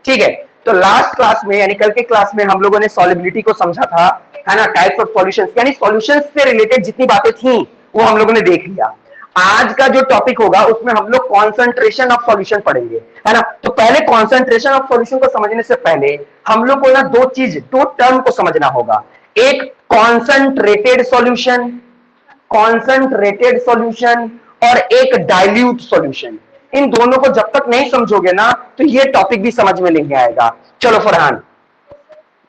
ठीक है, तो लास्ट क्लास में यानी कल के क्लास में हम लोगों ने सॉलिबिलिटी को समझा था, है ना, टाइप्स ऑफ सॉल्यूशंस, यानी सॉल्यूशंस से रिलेटेड जितनी बातें थी वो हम लोगों ने देख लिया। आज का जो टॉपिक होगा उसमें हम लोग कॉन्सेंट्रेशन ऑफ सॉल्यूशन पढ़ेंगे, है ना। तो पहले कॉन्सेंट्रेशन ऑफ सॉल्यूशन को समझने से पहले हम लोग को ना दो टर्म को समझना होगा। एक कॉन्सेंट्रेटेड सॉल्यूशन, कॉन्सेंट्रेटेड सॉल्यूशन, और एक डाइल्यूट सॉल्यूशन। इन दोनों को जब तक नहीं समझोगे ना तो ये टॉपिक भी समझ में नहीं आएगा। चलो फरहान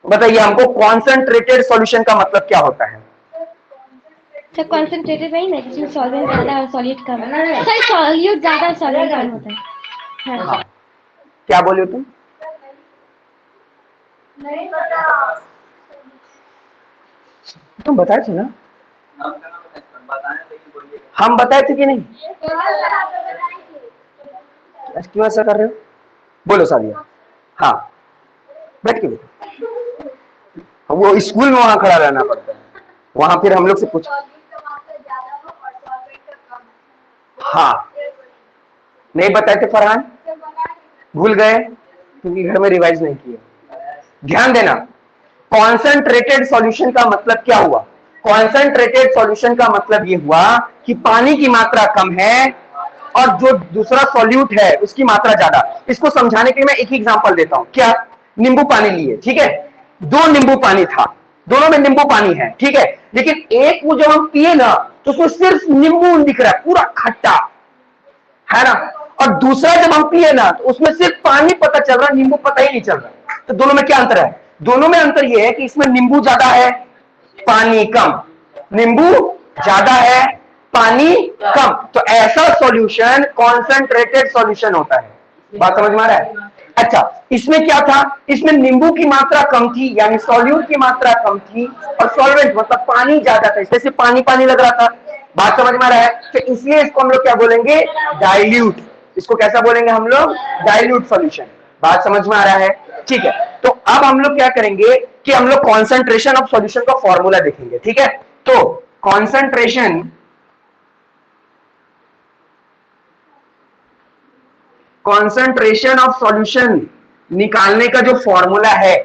बताइए हमको कॉन्सेंट्रेटेड सॉल्यूशन का मतलब क्या होता है। सर कॉन्सेंट्रेटेड वही ना जिसमें सॉल्वेंट ज्यादा और सॉलिड कम। सर सॉल्यूट ज्यादा सॉल्वेंट कम होता है। हाँ, क्या बोले तुम? नहीं पता। तुम बताए थे ना, हम बताए थे कि नहीं? क्यों ऐसा कर रहे हो? बोलो सादिया। हाँ बैठ के बेटो, वो स्कूल में वहां खड़ा रहना पड़ता है, वहां फिर हम लोग से पूछ। हाँ नहीं बताए थे फरहान, भूल गए क्योंकि घर में रिवाइज नहीं किया। ध्यान देना, कॉन्सेंट्रेटेड सॉल्यूशन का मतलब क्या हुआ? कॉन्सेंट्रेटेड सॉल्यूशन का मतलब ये हुआ कि पानी की मात्रा कम है और जो दूसरा सॉल्यूट है उसकी मात्रा ज्यादा। इसको समझाने के लिए मैं एक ही एग्जांपल देता हूं। क्या? नींबू पानी लिए, ठीक है, दो नींबू पानी था, दोनों में नींबू पानी है, ठीक है, लेकिन एक वो जब हम पिए ना तो उसमें सिर्फ नींबू दिख रहा है, पूरा खट्टा, है ना, और दूसरा जब हम पिए ना तो उसमें सिर्फ पानी पता चल रहा, नींबू पता ही नहीं चल रहा। तो दोनों में क्या अंतर है? दोनों में अंतर यह है कि इसमें नींबू ज्यादा है, पानी कम, नींबू ज्यादा है, पानी कम। तो ऐसा सॉल्यूशन कॉन्सेंट्रेटेड सॉल्यूशन होता है। बात समझ में आ रहा है? अच्छा, इसमें क्या था? इसमें नींबू की मात्रा कम थी, यानी सॉल्यूट की मात्रा कम थी, और सॉल्वेंट मतलब पानी ज्यादा था, इससे पानी पानी लग रहा था। बात समझ में आ रहा है? तो इसलिए इसको हम लोग क्या बोलेंगे? डाइल्यूट। इसको कैसा बोलेंगे हम लोग? Dilute solution. बात समझ में आ रहा है? ठीक है, तो अब हम लोग क्या करेंगे कि हम लोग कॉन्सेंट्रेशन ऑफ सॉल्यूशन का फॉर्मूला देखेंगे, ठीक है। तो कॉन्सेंट्रेशन ऑफ सॉल्यूशन निकालने का जो फॉर्मूला है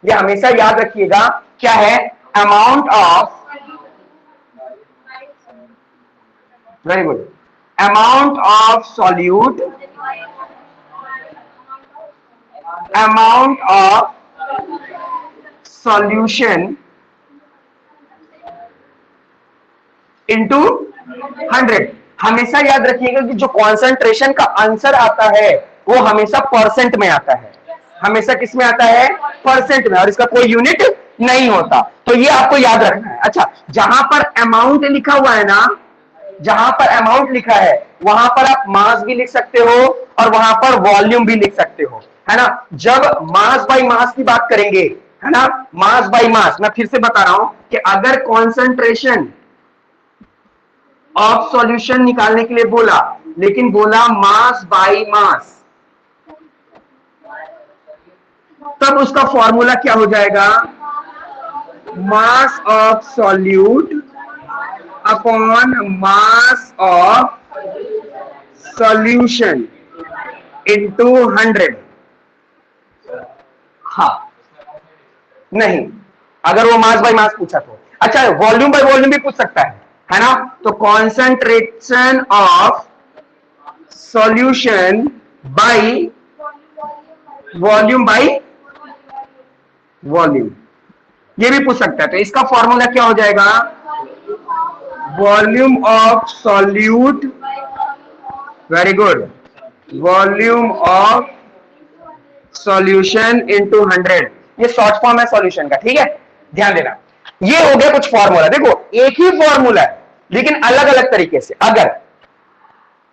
ये हमेशा याद रखिएगा, क्या है? Amount of, very good, amount of solute, amount of solution into 100। हमेशा याद रखिएगा कि जो कॉन्सेंट्रेशन का आंसर आता है वो हमेशा परसेंट में आता है, हमेशा किस में आता है? परसेंट में, और इसका कोई यूनिट नहीं होता। तो ये आपको याद रखना है। अच्छा, जहां पर अमाउंट लिखा हुआ है ना, जहां पर अमाउंट लिखा है वहां पर आप मास भी लिख सकते हो और वहां पर वॉल्यूम भी लिख सकते हो, है ना। जब मास बाई मास की बात करेंगे, है ना, मास बाई मास, मैं फिर से बता रहा हूं कि अगर कॉन्सेंट्रेशन ऑफ सॉल्यूशन निकालने के लिए बोला, लेकिन बोला मास बाई मास, तब उसका फॉर्मूला क्या हो जाएगा? मास of solute upon mass of solution into 100। हाँ नहीं, अगर वो मास बाई मास पूछा तो। अच्छा, वॉल्यूम बाई वॉल्यूम भी पूछ सकता है ना। तो concentration of solution by volume by volume, ये भी पूछ सकता है। तो इसका फॉर्मूला क्या हो जाएगा? Volume of solute, very good, volume of solution into 100। ये शॉर्ट फॉर्म है सॉल्यूशन का, ठीक है, ध्यान देना। ये हो गया कुछ फॉर्मूला। देखो एक ही फॉर्मूला है लेकिन अलग अलग तरीके से। अगर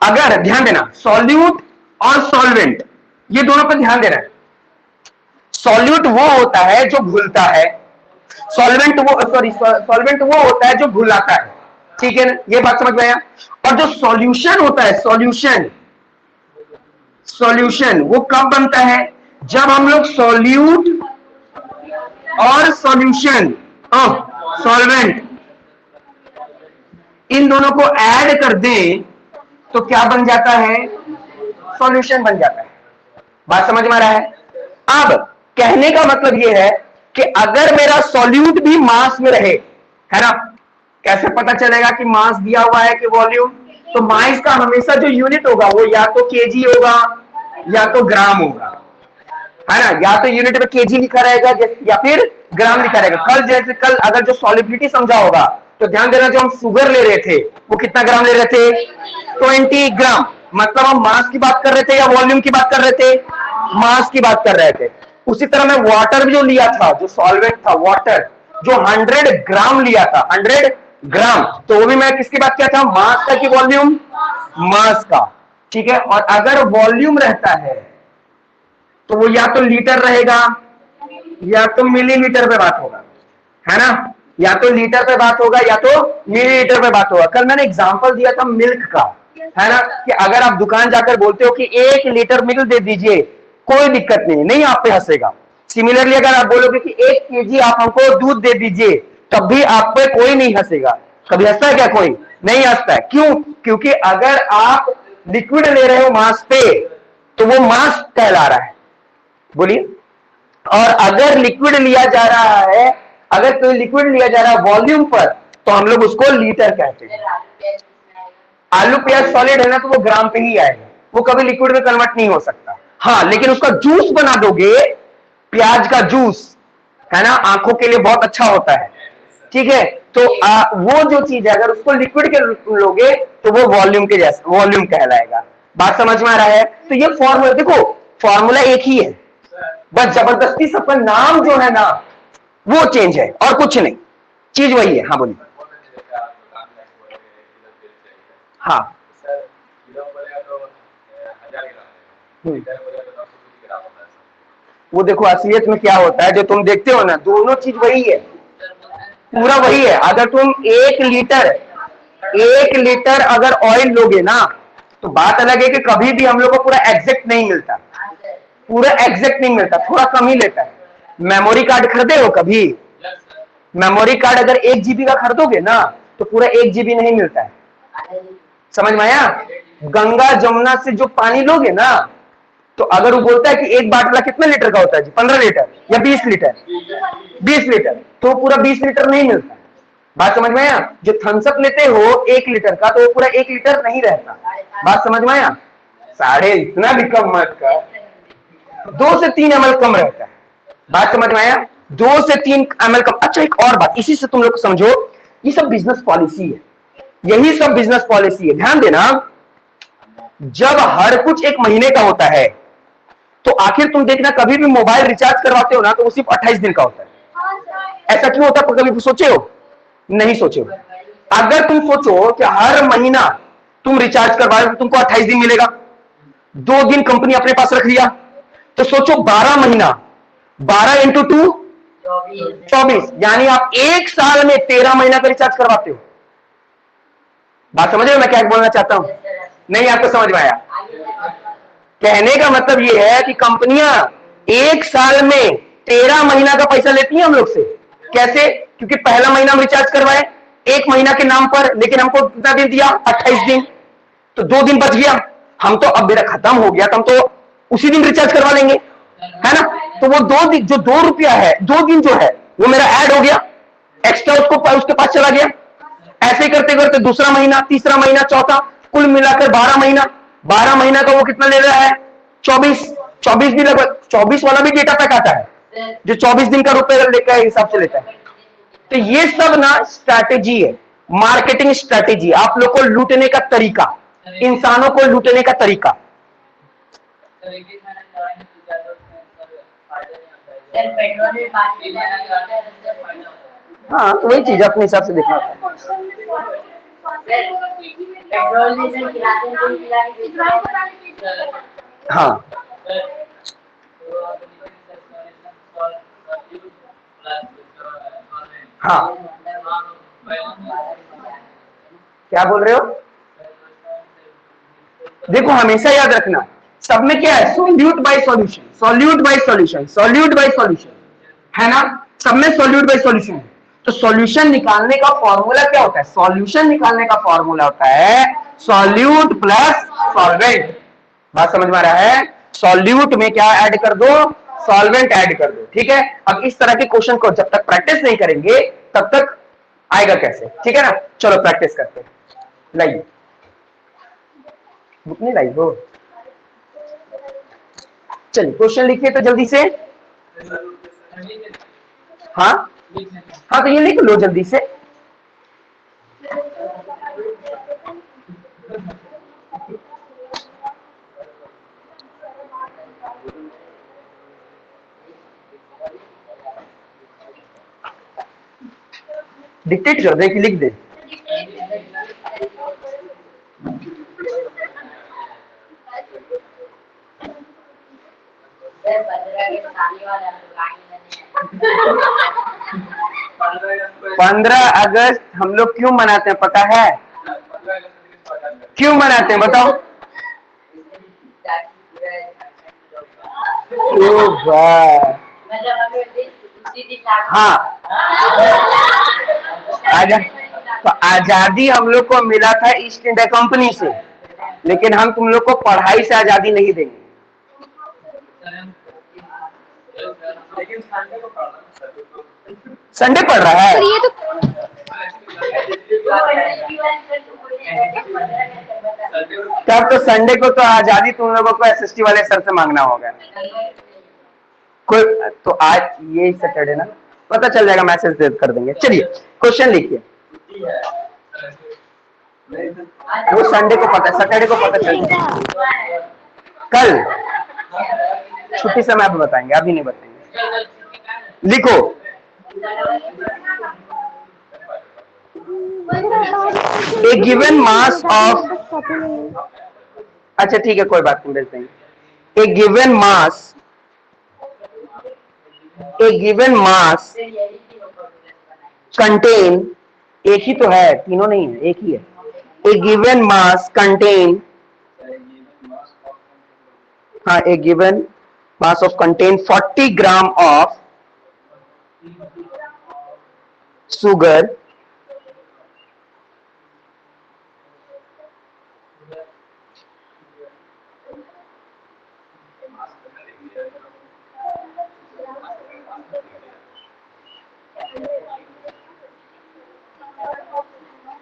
अगर ध्यान देना, सॉल्यूट और सॉल्वेंट, ये दोनों पर ध्यान देना है। सॉल्यूट वो होता है जो घुलता है, सॉल्वेंट वो, सॉरी, सॉल्वेंट वो होता है जो घुलाता है, ठीक है ना, ये बात समझ में आया। और जो सॉल्यूशन होता है, सॉल्यूशन, सॉल्यूशन वो कब बनता है? जब हम लोग सॉल्यूट और सॉल्यूशन, सॉल्वेंट, इन दोनों को ऐड कर दें तो क्या बन जाता है? सॉल्यूशन बन जाता है। बात समझ में आ रहा है? अब कहने का मतलब यह है कि अगर मेरा सॉल्यूट भी मास में रहे, है ना, कैसे पता चलेगा कि मास दिया हुआ है कि वॉल्यूम? तो मास का हमेशा जो यूनिट होगा वो या तो केजी होगा या तो ग्राम होगा, है ना, या तो यूनिट में केजी लिखा रहेगा या फिर ग्राम लिखा रहेगा। कल अगर जो सॉलिबिलिटी समझा होगा तो ध्यान देना, जो हम शुगर ले रहे थे वो कितना ग्राम ले रहे थे? 20 ग्राम। मतलब हम मास की बात कर रहे थे या वॉल्यूम की बात कर रहे थे? मास की बात कर रहे थे। उसी तरह मैं वाटर भी जो लिया था, जो सॉल्वेंट था वाटर, जो 100 ग्राम लिया था, 100 ग्राम, तो वो भी मैं किसकी बात किया था? मास का कि वॉल्यूम? मास का। ठीक है, और अगर वॉल्यूम रहता है तो वो या तो लीटर रहेगा या तो मिलीलीटर पे बात होगा, है ना, या तो लीटर पे बात होगा या तो मिलीलीटर पे बात होगा। कल मैंने एग्जांपल दिया था मिल्क का, है ना, कि अगर आप दुकान जाकर बोलते हो कि 1 लीटर मिल्क दे दीजिए, कोई दिक्कत नहीं आप पे हंसेगा। सिमिलरली अगर आप बोलोगे कि 1 केजी आप हमको दूध दे दीजिए, तब भी आप पे कोई नहीं हंसेगा। कभी हंसता है क्या? कोई नहीं हंसता है। क्यों? क्योंकि अगर आप लिक्विड ले रहे हो मास पे तो वो मास कहला रहा है। बोलिए। और अगर लिक्विड लिया जा रहा है, अगर कोई लिक्विड लिया जा रहा है वॉल्यूम पर, तो हम लोग उसको लीटर कहते हैं। आलू प्याज सॉलिड है ना, तो वो ग्राम पे ही आएगा, वो कभी लिक्विड में कन्वर्ट नहीं हो सकता। हाँ, लेकिन उसका जूस बना दोगे, प्याज का जूस, है ना, आंखों के लिए बहुत अच्छा होता है। ठीक है, तो वो जो चीज है अगर उसको लिक्विड के लोगे तो वो वॉल्यूम के जैसा वॉल्यूम कहलाएगा। बात समझ में आ रहा है? तो ये फॉर्मूला देखो, फॉर्मूला एक ही है, बस जबरदस्ती सबका नाम जो है ना वो चेंज है और कुछ नहीं, चीज वही है। हाँ बोलिए। हाँ वो देखो असलियत में क्या होता है, जो तुम देखते हो ना, दोनों चीज वही है, पूरा वही है। अगर तुम 1 लीटर अगर ऑयल लोगे ना, तो बात अलग है कि कभी भी हम लोग को पूरा एग्जैक्ट नहीं मिलता, पूरा एग्जैक्ट नहीं मिलता, थोड़ा कम ही लेता है। मेमोरी कार्ड खरीदे हो कभी? मेमोरी कार्ड अगर 1 जीबी का खरीदोगे ना तो पूरा 1 जीबी नहीं मिलता है। समझ में आया? गंगा जमुना से जो पानी लोगे ना, तो अगर वो बोलता है कि एक बाटला कितने लीटर का होता है जी? 15 लीटर या 20 लीटर? 20 लीटर, तो पूरा 20 लीटर नहीं मिलता। बात समझ में आया? जो थम्सअप लेते हो 1 लीटर का, तो वो पूरा 1 लीटर नहीं रहता। बात समझ में आया? साढ़े इतना भी कम मत कर, 2 से 3 ml कम रहता है। बात समझ में आया? 2 से 3 ml कम। अच्छा, एक और बात इसी से तुम लोग समझो, ये सब बिजनेस पॉलिसी है, यही सब बिजनेस पॉलिसी है। ध्यान देना, जब हर कुछ 1 महीने का होता है, तो आखिर तुम देखना कभी भी मोबाइल रिचार्ज करवाते हो ना, तो वो सिर्फ 28 दिन का होता है। ऐसा क्यों होता है? कभी सोचे हो? नहीं सोचे हो। अगर तुम सोचो कि हर महीना तुम रिचार्ज करवाओ तो तुमको 28 दिन मिलेगा, 2 दिन कंपनी अपने पास रख लिया, तो सोचो 12 महीना, 12 इंटू 2 24, यानी आप 1 साल में 13 महीना का रिचार्ज करवाते हो। बात समझ रहे हो मैं क्या बोलना चाहता हूं? नहीं आपको समझ में आया? कहने का मतलब यह है कि कंपनियां 1 साल में 13 महीना का पैसा लेती हैं हम लोग से। कैसे? क्योंकि पहला महीना हम रिचार्ज करवाए 1 महीना के नाम पर, लेकिन हमको कितना दिन दिया? 28 दिन, तो 2 दिन बच गया। हम तो अब मेरा खत्म हो गया तो हम तो उसी दिन रिचार्ज करवा लेंगे, है ना। तो वो 2 दिन जो 2 रुपया है, 2 दिन जो है वो मेरा ऐड हो गया, एक्स्ट्रा उसके पास चला गया। ऐसे करते करते दूसरा महीना, तीसरा महीना, चौथा, कुल मिलाकर 12 महीना। 12 महीना का वो कितना ले रहा है? 24 भी लगभग 24 वाला भी डेटा पैक आता है जो 24 दिन का रुपए लेकर हिसाब से लेता है। तो ये सब ना स्ट्रैटेजी है, मार्केटिंग स्ट्रैटेजी, आप लोग को लूटने का तरीका, इंसानों को लूटने का तरीका। हाँ, तो वही चीज अपने हिसाब से देखना होता है। हाँ, हाँ, क्या बोल रहे हो? देखो हमेशा याद रखना, सब में क्या है? Solute bye solution, solute bye solution, solute bye solution, है ना। सब में सॉल्यूट बाय सॉल्यूशन है। तो सॉल्यूशन निकालने का फॉर्मूला क्या होता है? सॉल्यूशन निकालने का फॉर्मूला होता है सॉल्यूट प्लस सॉल्वेंट। बात समझ में आ रहा है? सॉल्यूट में क्या ऐड कर दो? सॉल्वेंट ऐड कर दो। ठीक है, अब इस तरह के क्वेश्चन को जब तक प्रैक्टिस नहीं करेंगे तब तक आएगा कैसे? ठीक है ना, चलो प्रैक्टिस करते हैं। लाइए, बुक नहीं लाई हो? चलिए क्वेश्चन लिखिए तो जल्दी से। हाँ हाँ, तो ये लिख लो जल्दी से। डिक्टेट कर दे कि लिख दे? पंद्रह अगस्त हम लोग क्यों मनाते हैं पता है? क्यों मनाते हैं बताओ? ओ वाह, हाँ, तो आजादी हम लोग को मिला था ईस्ट इंडिया कंपनी से, लेकिन हम तुम लोग को पढ़ाई से आजादी नहीं देंगे। संडे पढ़ रहा है? पर ये तो तब तो संडे को तो आजादी तुम लोगों को एसएसटी वाले सर से मांगना होगा। कोई तो आज ये सैटरडे ना, पता चल जाएगा, मैसेज कर देंगे। चलिए क्वेश्चन लिखिए। वो संडे को पता, सैटरडे को पता चल जाएगा। कल छुट्टी समय आप बताएंगे, अभी नहीं बताएंगे। लिखो। ए गिवन मास ऑफ, अच्छा ठीक है कोई बात नहीं, भेज देंगे। ए गिवन मास, ए गिवन मास कंटेन, एक ही तो है, तीनों नहीं है, एक ही है। ए गिवन मास कंटेन, हाँ, a given mass of content 40 gram of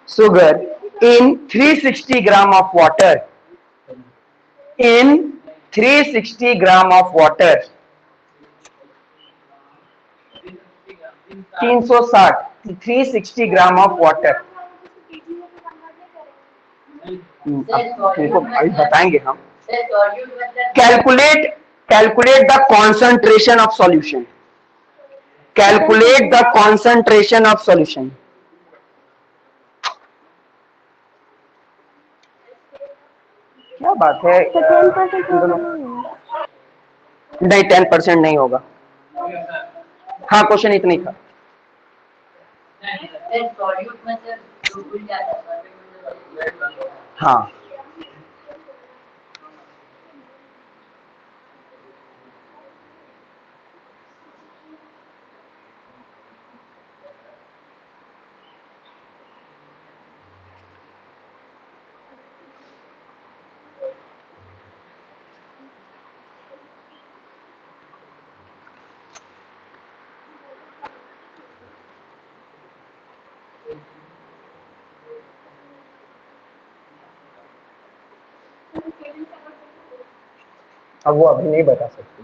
sugar in 360 gram of water, in 360 gram of water, 360, 360 gram of water. तुमको अभी बताएंगे हम। Calculate, calculate the concentration of solution, calculate the concentration of solution. क्या बात है? नहीं 10% नहीं होगा। हाँ क्वेश्चन इतना ही था। हाँ अब वो अभी नहीं बता सकती।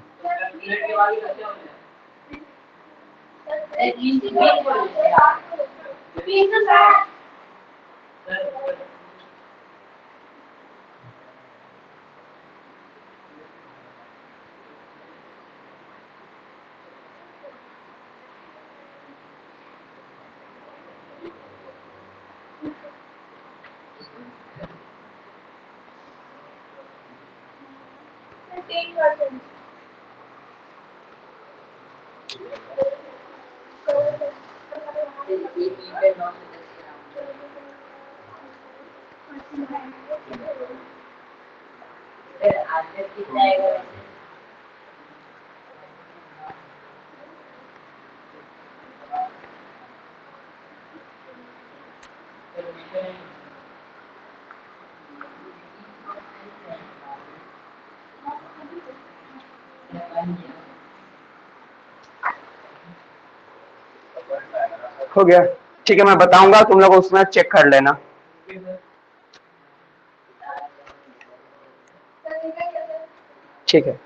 हो गया? ठीक है, मैं बताऊंगा, तुम लोग उसमें चेक कर लेना। ठीक है।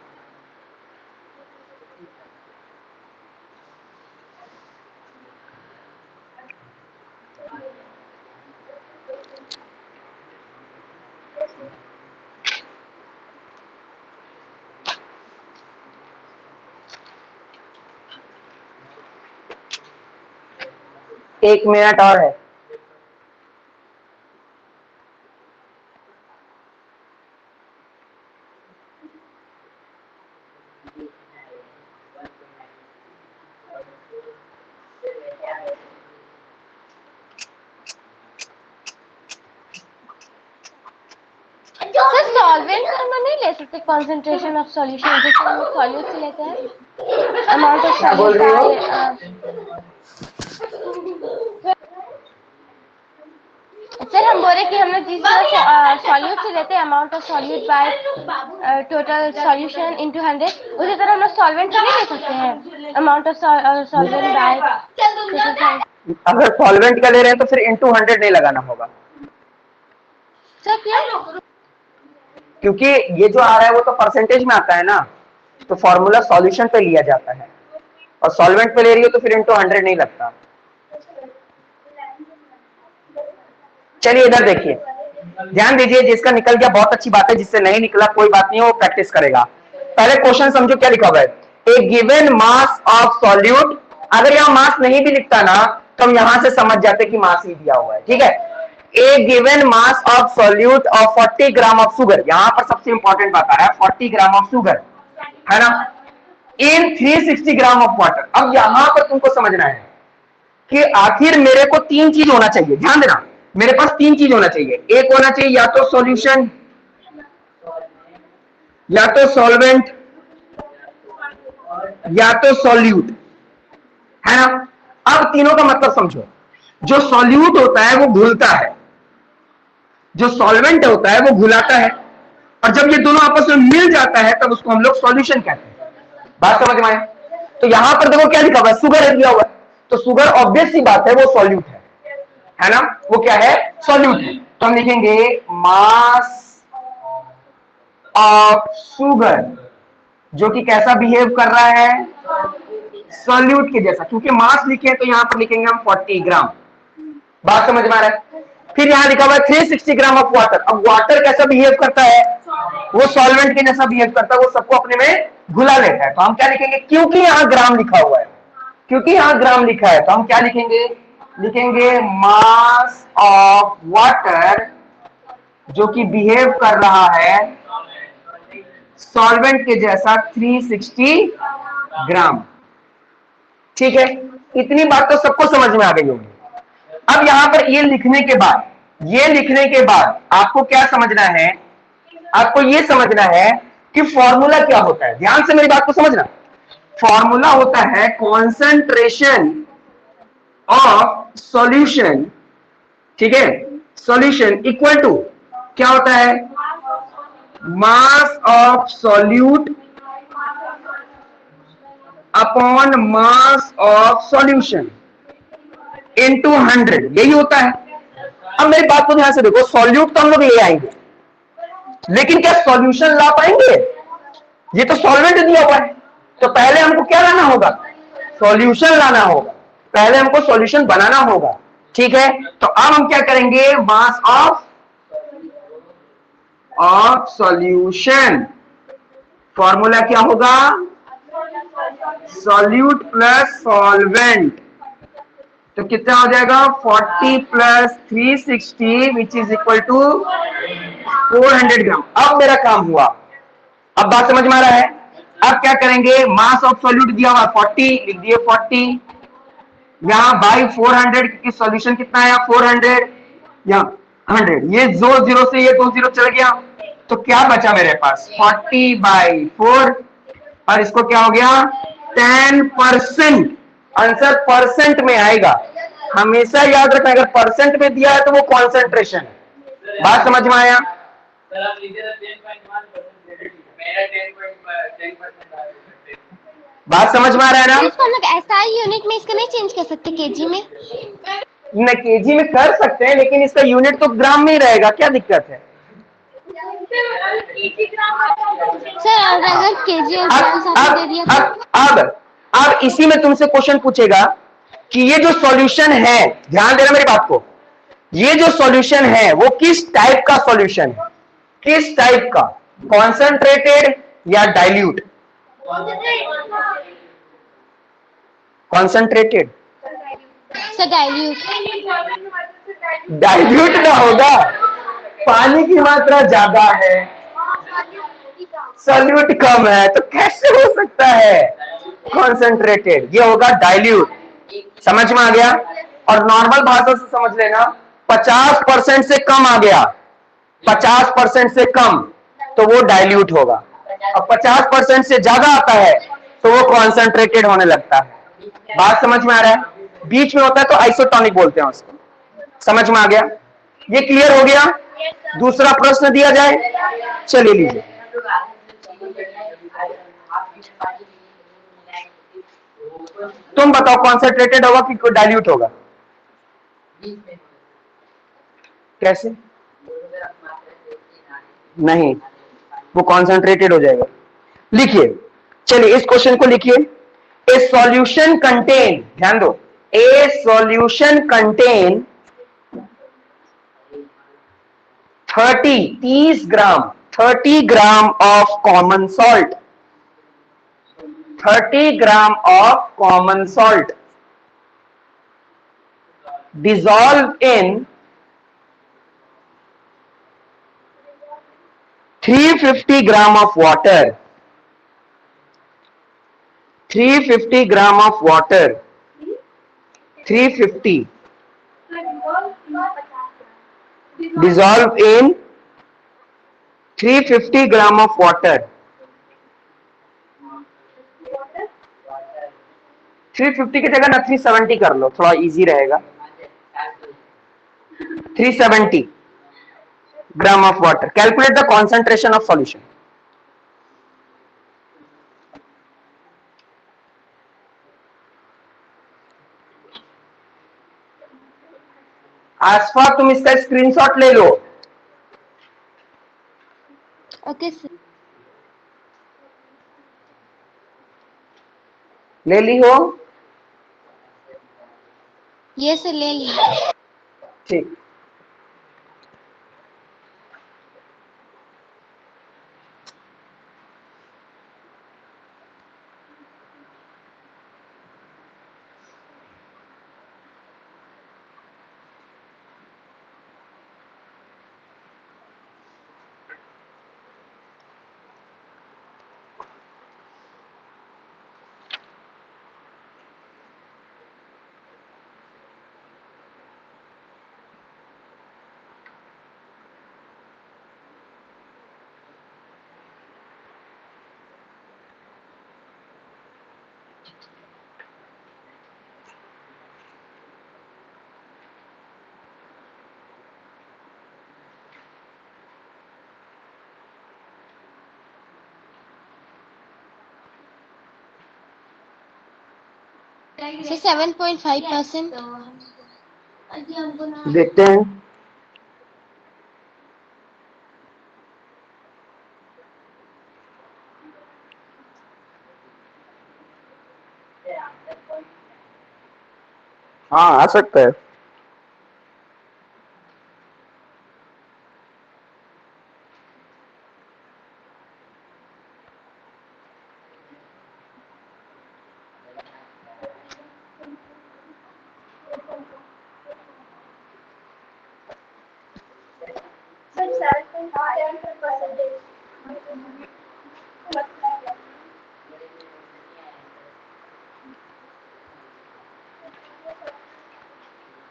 एक मिनट और है। सर सॉल्वेंट हम नहीं ले सकते कंसंट्रेशन ऑफ सॉल्यूशन, जैसे हम सॉल्यूट से लेते हैं अमाउंट ऑफ क्या बोल सॉल्यूट रही हो? सर हम बोल रहे कि हम लोग जिस तरह सॉल्यूट से लेते हैं amount of solute by total solution into 100, उसी तरह हम लोग सॉल्वेंट से नहीं ले सकते हैं अमाउंट ऑफ सॉल्वेंट बाय। अगर सॉल्वेंट का ले रहे हैं तो फिर इंटू 100 नहीं लगाना होगा, सर क्या? क्योंकि ये जो आ रहा है वो तो परसेंटेज में आता है ना, तो फॉर्मूला सॉल्यूशन पे लिया जाता है, और सॉल्वेंट पे ले रही हो तो फिर इंटू 100 नहीं लगता। चलिए इधर देखिए, ध्यान दीजिए, जिसका निकल गया बहुत अच्छी बात है, जिससे नहीं निकला कोई बात नहीं, वो प्रैक्टिस करेगा। पहले क्वेश्चन समझो क्या लिखा हुआ है। A given mass of solute, अगर यहाँ मास नहीं भी लिखता ना तो हम यहां से समझ जाते कि मास ही दिया हुआ है, ठीक है। A given mass of solute of 40 gram of sugar, यहां पर सबसे इंपॉर्टेंट बात आ रहा है 40 ग्राम ऑफ शुगर, है ना, इन 360 ग्राम ऑफ वाटर। अब यहां पर तुमको समझना है कि आखिर मेरे को तीन चीज होना चाहिए, ध्यान देना, मेरे पास तीन चीज होना चाहिए। एक होना चाहिए या तो सॉल्यूशन, या तो सॉल्वेंट, या तो सॉल्यूट, है ना। अब तीनों का मतलब समझो, जो सॉल्यूट होता है वो घुलता है, जो सॉल्वेंट होता है वो घुलाता है, और जब ये दोनों आपस में मिल जाता है तब उसको हम लोग सॉल्यूशन कहते हैं। बात समझ में आए? तो यहां पर देखो क्या लिखा हुआ है, शुगर दिया हुआ है, तो शुगर ऑब्वियस सी बात है वो सॉल्यूट है ना, वो क्या है, सॉल्यूट है। तो हम लिखेंगे मास ऑफ शुगर, जो कि कैसा बिहेव कर रहा है, सॉल्यूट के जैसा, क्योंकि मास लिखे हैं तो यहां पर लिखेंगे हम 40 ग्राम। बात समझ में आ रहा है? फिर यहां लिखा हुआ है 360 ग्राम ऑफ वाटर। अब वाटर कैसा बिहेव करता है, वो सॉल्वेंट के जैसा बिहेव करता है, वो सबको अपने में घुला लेता है। तो हम क्या लिखेंगे, क्योंकि यहां ग्राम लिखा हुआ है, क्योंकि यहां ग्राम लिखा है तो हम क्या लिखेंगे, लिखेंगे मास ऑफ वाटर जो कि बिहेव कर रहा है सॉल्वेंट के जैसा 360 ग्राम। ठीक है, इतनी बात तो सबको समझ में आ गई होगी। अब यहां पर ये लिखने के बाद, ये लिखने के बाद आपको क्या समझना है, आपको ये समझना है कि फॉर्मूला क्या होता है। ध्यान से मेरी बात को समझना, फॉर्मूला होता है कॉन्सेंट्रेशन ऑफ सॉल्यूशन, ठीक है, सॉल्यूशन इक्वल टू क्या होता है, मास of solute upon mass of solution into 100, यही होता है। अब मेरी बात को ध्यान से देखो, सॉल्यूट तो हम लोग ले आएंगे, लेकिन क्या सॉल्यूशन ला पाएंगे, ये तो सॉल्वेंट दिया हुआ है, तो पहले हमको क्या लाना होगा, सॉल्यूशन लाना होगा, पहले हमको सॉल्यूशन बनाना होगा, ठीक है। तो अब हम क्या करेंगे, मास ऑफ सॉल्यूशन, फॉर्मूला क्या होगा, सॉल्यूट प्लस सॉल्वेंट, तो कितना हो जाएगा 40 plus 360 which is equal to 400 gram. अब मेरा काम हुआ, अब बात समझ में आ रहा है। अब क्या करेंगे, मास ऑफ सॉल्यूट दिया हुआ 40, लिख दिए 40, यहां बाई 400 की सॉल्यूशन कितना आया 400, यहां 100, ये 2 0 से ये 2 0 चल गया, तो क्या बचा मेरे पास 40/4, और इसको क्या हो गया 10%। आंसर परसेंट में आएगा, हमेशा याद रखना, अगर परसेंट में दिया है तो वो कॉन्सेंट्रेशन है। बात समझ में आया? बात समझ में आ रहा है ना? इसको हम लोग एसआई यूनिट में इसको नहीं चेंज कर सकते केजी में? न केजी में कर सकते हैं, लेकिन इसका यूनिट तो ग्राम में ही रहेगा, क्या दिक्कत है? सर अगर केजी और ग्राम साथ में दे दिया तो? अब इसी में तुमसे क्वेश्चन पूछेगा कि ये जो सॉल्यूशन है, ध्यान देना मेरी बात को, ये जो सॉल्यूशन है वो किस टाइप का सॉल्यूशन है? किस टाइप का? कॉन्सेंट्रेटेड या dilute? Concentrated. Sir dilute. Dilute ना होगा, पानी की मात्रा ज्यादा है, सॉल्यूट कम है, तो कैसे हो सकता है कॉन्सेंट्रेटेड? ये होगा डाइल्यूट। समझ में आ गया? और नॉर्मल भाषा से समझ लेना, 50% से कम आ गया, 50% से कम, तो वो डाइल्यूट होगा। अब 50% से ज्यादा आता है तो वो कॉन्सेंट्रेटेड होने लगता है। बात समझ में आ रहा है? बीच में होता है तो आइसोटोनिक बोलते हैं उसको। समझ में आ गया? ये क्लियर हो गया? दूसरा प्रश्न दिया जाए, चलिए लीजिए। तुम बताओ कॉन्सेंट्रेटेड होगा कि डाइल्यूट होगा? कैसे? नहीं, वो कॉन्सेंट्रेटेड हो जाएगा। लिखिए, चलिए इस क्वेश्चन को लिखिए। ए सॉल्यूशन कंटेन, ध्यान दो, ए solution contain 30 gram, 30 gram of common salt, 30 gram of common salt dissolved in 350 gram of water, 350 gram of water, 350 dissolved in 350 gram of water, 350 की जगह ना 370 कर लो, थोड़ा इजी रहेगा। 370 gram of water. Calculate the concentration of solution. आसफा तुम इसका screenshot ले लो। Okay sir. ले ली हो? ये सर ले लिया। ठीक, सर 7.5%। देखते हैं। हाँ, आ सकता है।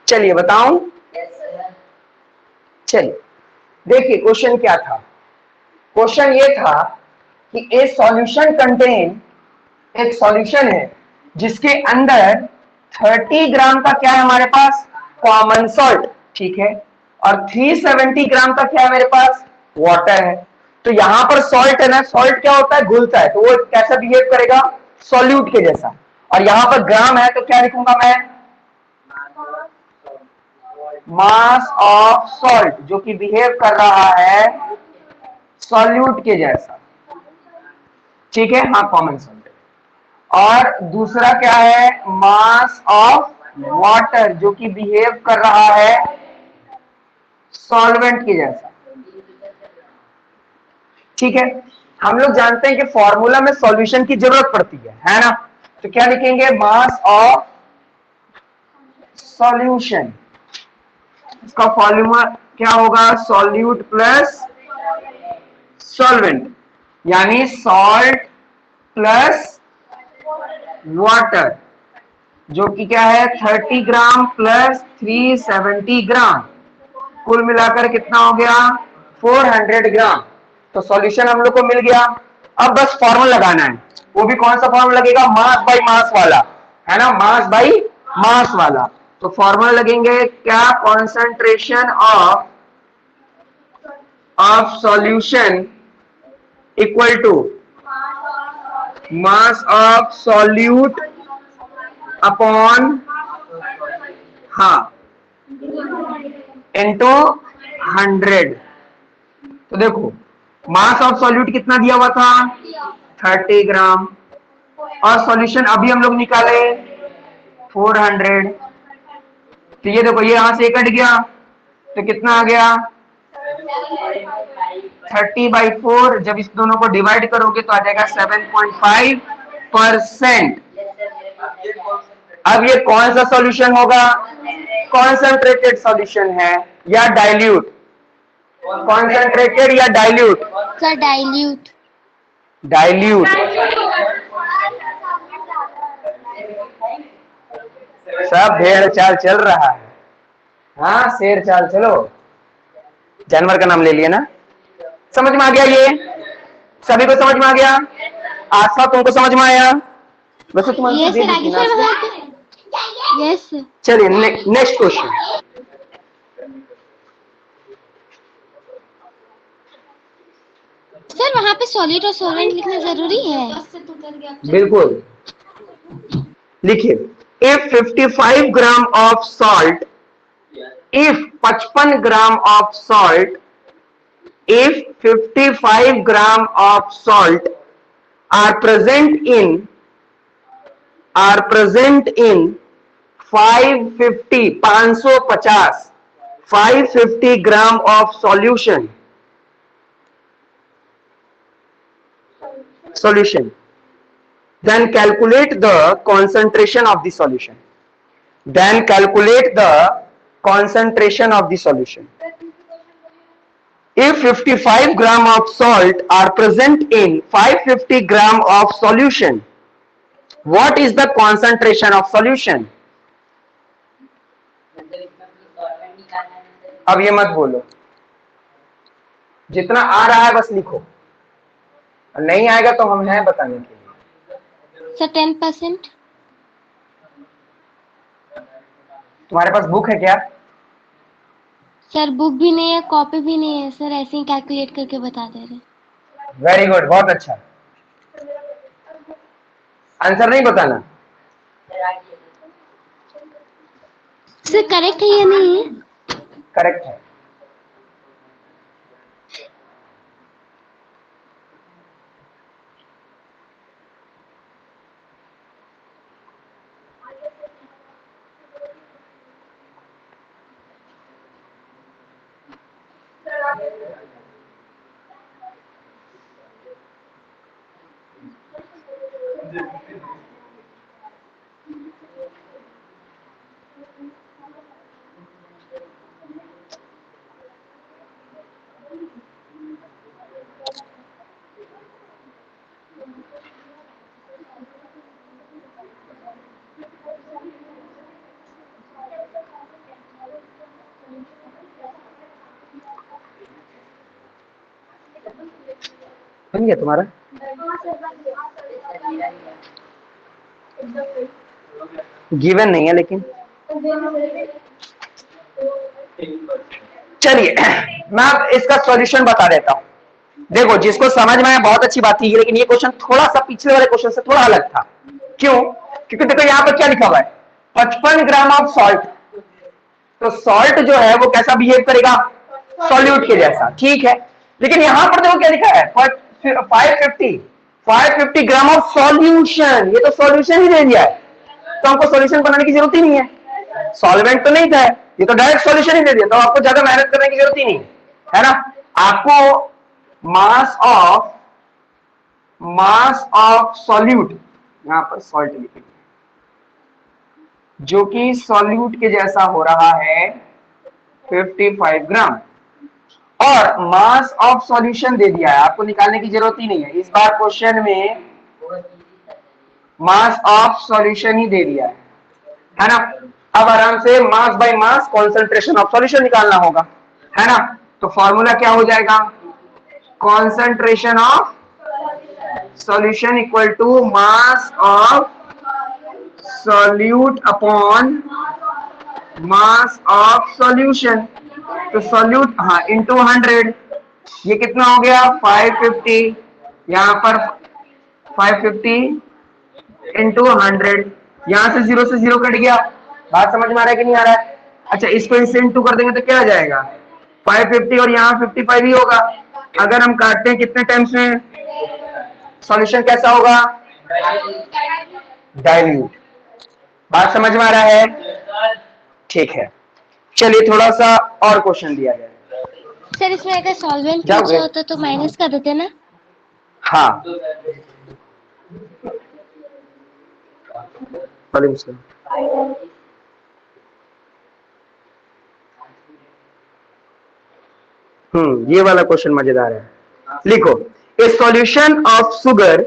चलिए बताऊं। चलिए देखिए क्वेश्चन क्या था। क्वेश्चन ये था कि ए सॉल्यूशन कंटेन, एक सॉल्यूशन है जिसके अंदर 30 ग्राम का क्या है हमारे पास, कॉमन सॉल्ट, ठीक है, और 370 ग्राम का क्या है मेरे पास, वाटर है। तो यहां पर सॉल्ट है ना, सॉल्ट क्या होता है, घुलता है, तो वो कैसा बिहेव करेगा, सॉल्यूट के जैसा, और यहां पर ग्राम है तो क्या लिखूंगा मैं, मास ऑफ सॉल्ट, जो कि बिहेव कर रहा है सॉल्यूट के जैसा। ठीक है, हाँ कॉमन सॉल्ट। और दूसरा क्या है, मास ऑफ वाटर, जो कि बिहेव कर रहा है सॉल्वेंट के जैसा। ठीक है, हम लोग जानते हैं कि फॉर्मूला में सॉल्यूशन की जरूरत पड़ती है ना, तो क्या लिखेंगे, मास ऑफ सॉल्यूशन। इसका फॉर्मूला क्या होगा, सॉल्यूट प्लस सॉल्वेंट, यानी सॉल्ट प्लस वाटर, जो कि क्या है 30 ग्राम प्लस 370 ग्राम, कुल मिलाकर कितना हो गया 400 ग्राम। तो सॉल्यूशन हम लोग को मिल गया। अब बस फॉर्मूला लगाना है, वो भी कौन सा फॉर्मूला लगेगा, मास बाई मास वाला, है ना, मास बाई मास वाला। तो फॉर्मूला लगेंगे क्या, concentration of solution equal to mass of solute upon into 100। तो देखो मास ऑफ सॉल्यूट कितना दिया हुआ था, 30 ग्राम, और सॉल्यूशन अभी हम लोग निकाले 400। तो ये देखो ये यहां से कट गया, तो कितना आ गया 30/4। जब इस दोनों को डिवाइड करोगे तो आ जाएगा 7.5%। अब ये कौन सा सॉल्यूशन होगा, कॉन्सेंट्रेटेड सॉल्यूशन है या डाइल्यूट, कॉन्सेंट्रेटेड या डाइल्यूट, सर डाइल्यूट। डाइल्यूट। सब भेड़ चाल चल रहा है, हाँ शेर चाल चलो, जानवर का नाम ले लिया ना। समझ में आ गया, ये सभी को समझ में आ गया, आस्था तुमको समझ में आया, वैसे तुम्हारी यस दे सर, दी आगे थी ना। Sir yes sir. चलिए नेक्स्ट क्वेश्चन। सर वहाँ पे सॉलिड और सॉल्वेंट लिखना जरूरी है? बिल्कुल, लिखिए, if 55 gram of salt, if 55 gram of salt, if 55 gram of salt are present in 550 gram of solution, then calculate the concentration of the solution. Then calculate the concentration of the solution. If 55 gram of salt are present in 550 gram of solution, what is the concentration of solution? अब ये मत बोलो, जितना आ रहा है बस लिखो, नहीं आएगा तो हम हैं बताने के लिए। सर 10%। तुम्हारे पास बुक है क्या? सर बुक भी नहीं है, कॉपी भी नहीं है सर, ऐसे ही कैलकुलेट करके बता दे रहे। वेरी गुड, बहुत अच्छा। आंसर नहीं बताना। सर करेक्ट है या नहीं है? करेक्ट है। बन गया तुम्हारा? गिवन नहीं है लेकिन चलिए मैं अब इसका सॉल्यूशन बता देता हूं। देखो, जिसको समझ में आया बहुत अच्छी बात थी, लेकिन ये क्वेश्चन थोड़ा सा पिछले वाले क्वेश्चन से थोड़ा अलग था। क्यों? क्योंकि देखो यहां पर क्या लिखा हुआ है, 55 ग्राम ऑफ सॉल्ट। तो सॉल्ट जो है वो कैसा बिहेव करेगा, सॉल्यूट के जैसा, ठीक है। लेकिन यहां पर देखो क्या लिखा है, 550 ग्राम ऑफ सॉल्यूशन। ये तो सॉल्यूशन ही दे दिया है, तो हमको सॉल्यूशन बनाने की जरूरत ही नहीं है, सॉल्वेंट तो नहीं था, ये तो डायरेक्ट सॉल्यूशन ही दे दिया, तो आपको ज्यादा मेहनत करने की जरूरत ही नहीं है ना। आपको मास ऑफ सॉल्यूट, यहां पर सॉल्ट लिखेंगे, जो कि सॉल्यूट के जैसा हो रहा है 55 ग्राम, और मास ऑफ सॉल्यूशन दे दिया है, आपको निकालने की जरूरत ही नहीं है। इस बार क्वेश्चन में मास ऑफ सॉल्यूशन ही दे दिया है ना। अब आराम से mass by mass concentration of solution निकालना होगा, है ना। तो फॉर्मूला क्या हो जाएगा, concentration of solution equal to mass of solute upon mass of solution. तो सॉल्यूट, हाँ, इंटू 100, ये कितना हो गया 550, यहां पर 550 इंटू 100, यहां से जीरो कट गया। बात समझ में आ रहा है कि नहीं आ रहा है? अच्छा, इसको इससे इंटू कर देंगे तो क्या आ जाएगा, 550 और यहाँ 55 ही होगा। अगर हम काटते हैं कितने टाइम्स में, सॉल्यूशन कैसा होगा, डाइल्यूट। बात समझ में आ रहा है? ठीक है, चलिए थोड़ा सा और क्वेश्चन दिया जाए। सर इसमें अगर सॉल्वेंट पूछा जाओगे? होता तो माइनस कर देते ना। हाँ, सॉल्यूशन। ये वाला क्वेश्चन मजेदार है। लिखो, ए solution of sugar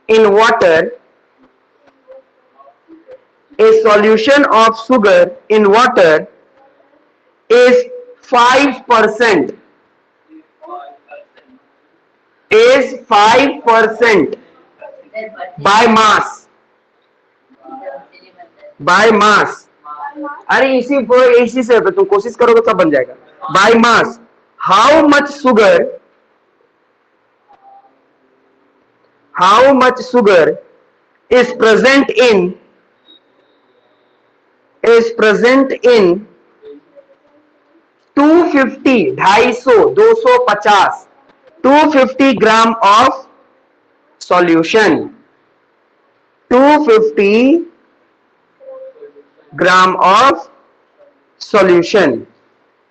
in water, a solution of sugar in water is 5%, is 5% by mass, by mass। अरे इसी से तुम कोशिश करोगे सब बन जाएगा। by mass, how much sugar, how much sugar is present in, is present in 250, 250, 250, 250 gram of solution, 250 gram of solution.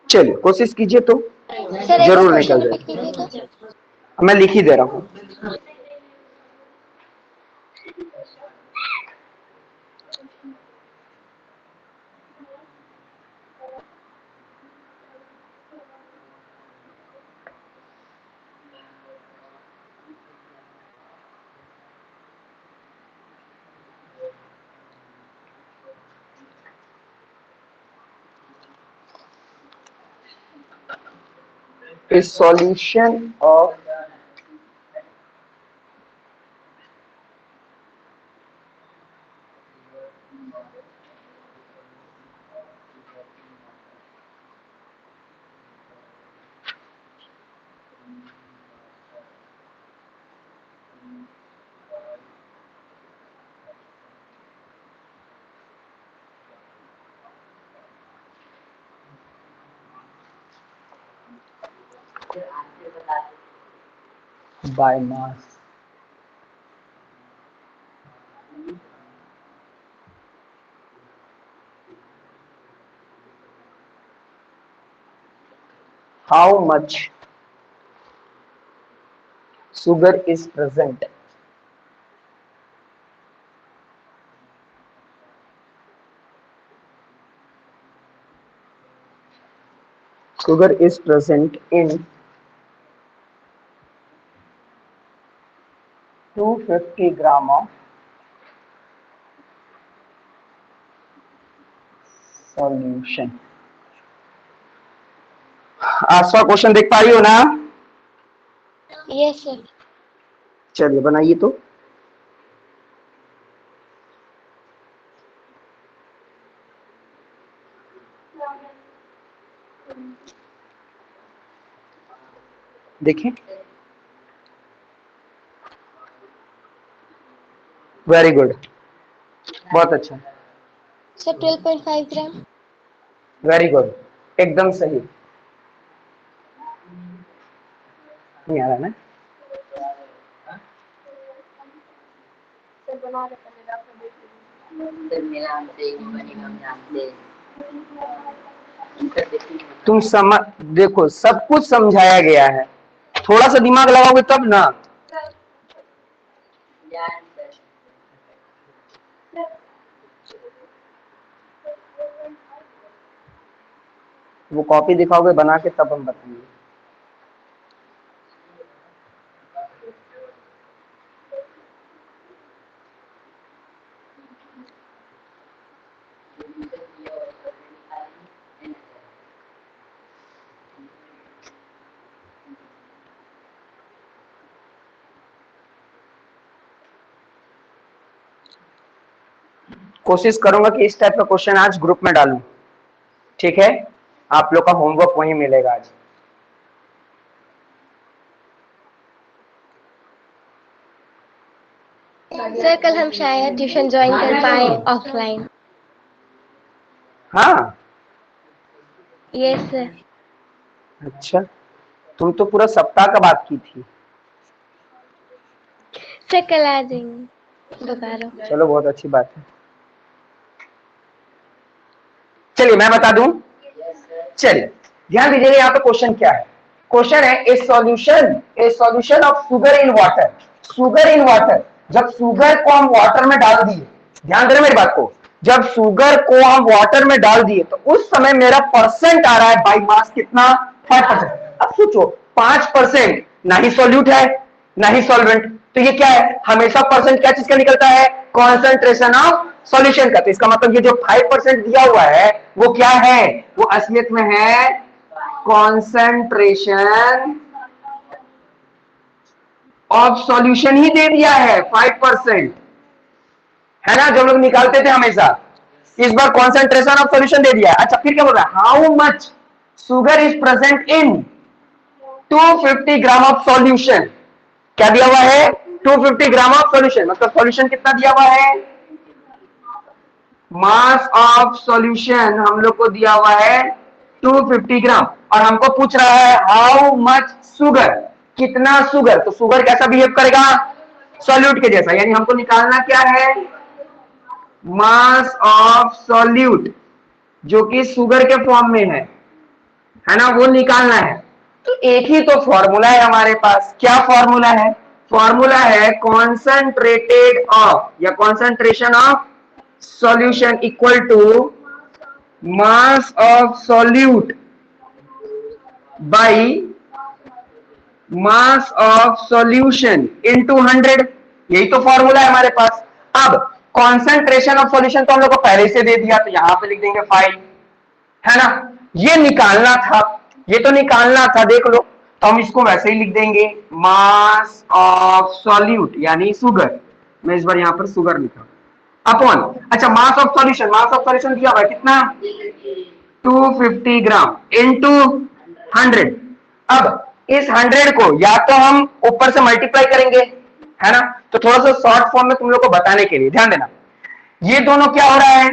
चलिए कोशिश कीजिए तो सर एक बार जरूर क्वेश्चन निकल रिपीट जाएगा। कीजिए तो। मैं लिख ही दे रहा हूं। A solution of by mass, how much sugar is present, sugar is present in 250 gram of solution. आसवा क्वेश्चन देख पा रही हो ना? Yes sir. चलिए बनाइए तो। देखिए, वेरी गुड, बहुत अच्छा, सर 12.5 ग्राम। वेरी गुड, एकदम सही। नहीं आ रहा ना? तुम समझ, देखो सब कुछ समझाया गया है, थोड़ा सा दिमाग लगाओगे तब ना। वो कॉपी दिखाओगे बना के तब हम बताएंगे। कोशिश करूंगा कि इस टाइप का क्वेश्चन आज ग्रुप में डालूं, ठीक है? आप लोग का होमवर्क वहीं मिलेगा आज। सर कल हम शायद ट्यूशन ज्वाइन कर पाए ऑफलाइन। हाँ, यस सर। अच्छा, तुम तो पूरा सप्ताह का बात की थी। सर कल आ जाएंगे दोबारा। चलो, बहुत अच्छी बात है। चलिए मैं बता दूं, चलिए ध्यान दीजिएगा, यहाँ पे क्वेश्चन क्या है। क्वेश्चन है ए solution of sugar in water. Sugar in water, जब शुगर को हम वाटर में डाल दिए, ध्यान देना मेरी बात को, जब शुगर को हम वाटर में डाल दिए तो उस समय मेरा परसेंट आ रहा है बाई मास कितना, 5%। अब सोचो 5% ना ही सॉल्यूट है ना ही सॉल्वेंट, तो ये क्या है, हमेशा परसेंट क्या चीज का निकलता है, कॉन्सेंट्रेशन ऑफ सॉल्यूशन का। तो इसका मतलब ये जो 5% दिया हुआ है वो क्या है, वो असलियत में है कॉन्सेंट्रेशन ऑफ सॉल्यूशन ही दे दिया है 5%, है ना, जो लोग निकालते थे हमेशा। इस बार कॉन्सेंट्रेशन ऑफ सॉल्यूशन दे दिया है। अच्छा फिर क्या बोल रहा है, how much sugar is present in 250 gram of solution. क्या दिया हुआ है, 250 ग्राम ऑफ सॉल्यूशन, मतलब सॉल्यूशन कितना दिया हुआ है, मास ऑफ सॉल्यूशन हम लोग को दिया हुआ है 250 ग्राम, और हमको पूछ रहा है हाउ मच शुगर, कितना शुगर। तो शुगर कैसा बिहेव करेगा, सॉल्यूट के जैसा, यानी हमको निकालना क्या है, मास ऑफ सॉल्यूट, जो कि शुगर के फॉर्म में है ना, वो निकालना है। तो एक ही तो फॉर्मूला है हमारे पास, क्या फॉर्मूला है, फॉर्मूला है कॉन्सेंट्रेटेड ऑफ या concentration of solution equal to mass of solute by mass of solution into 100। यही तो फॉर्मूला है हमारे पास। अब कॉन्सेंट्रेशन ऑफ सॉल्यूशन तो हम लोग को पहले से दे दिया, तो यहां पे लिख देंगे 5, है ना। ये निकालना था, ये तो निकालना था, देख लो, तो हम इसको वैसे ही लिख देंगे मास ऑफ सॉल्यूट यानी शुगर। मैं इस बार यहां पर शुगर लिखा अपॉन, अच्छा मास of solution, mass of solution दिया हुआ है कितना, 250 ग्राम इनटू 100। अब इस 100 को या तो हम ऊपर से मल्टीप्लाई करेंगे, है ना, तो थोड़ा सा शॉर्ट फॉर्म में तुम लोग को बताने के लिए ध्यान देना, ये दोनों क्या हो रहा है,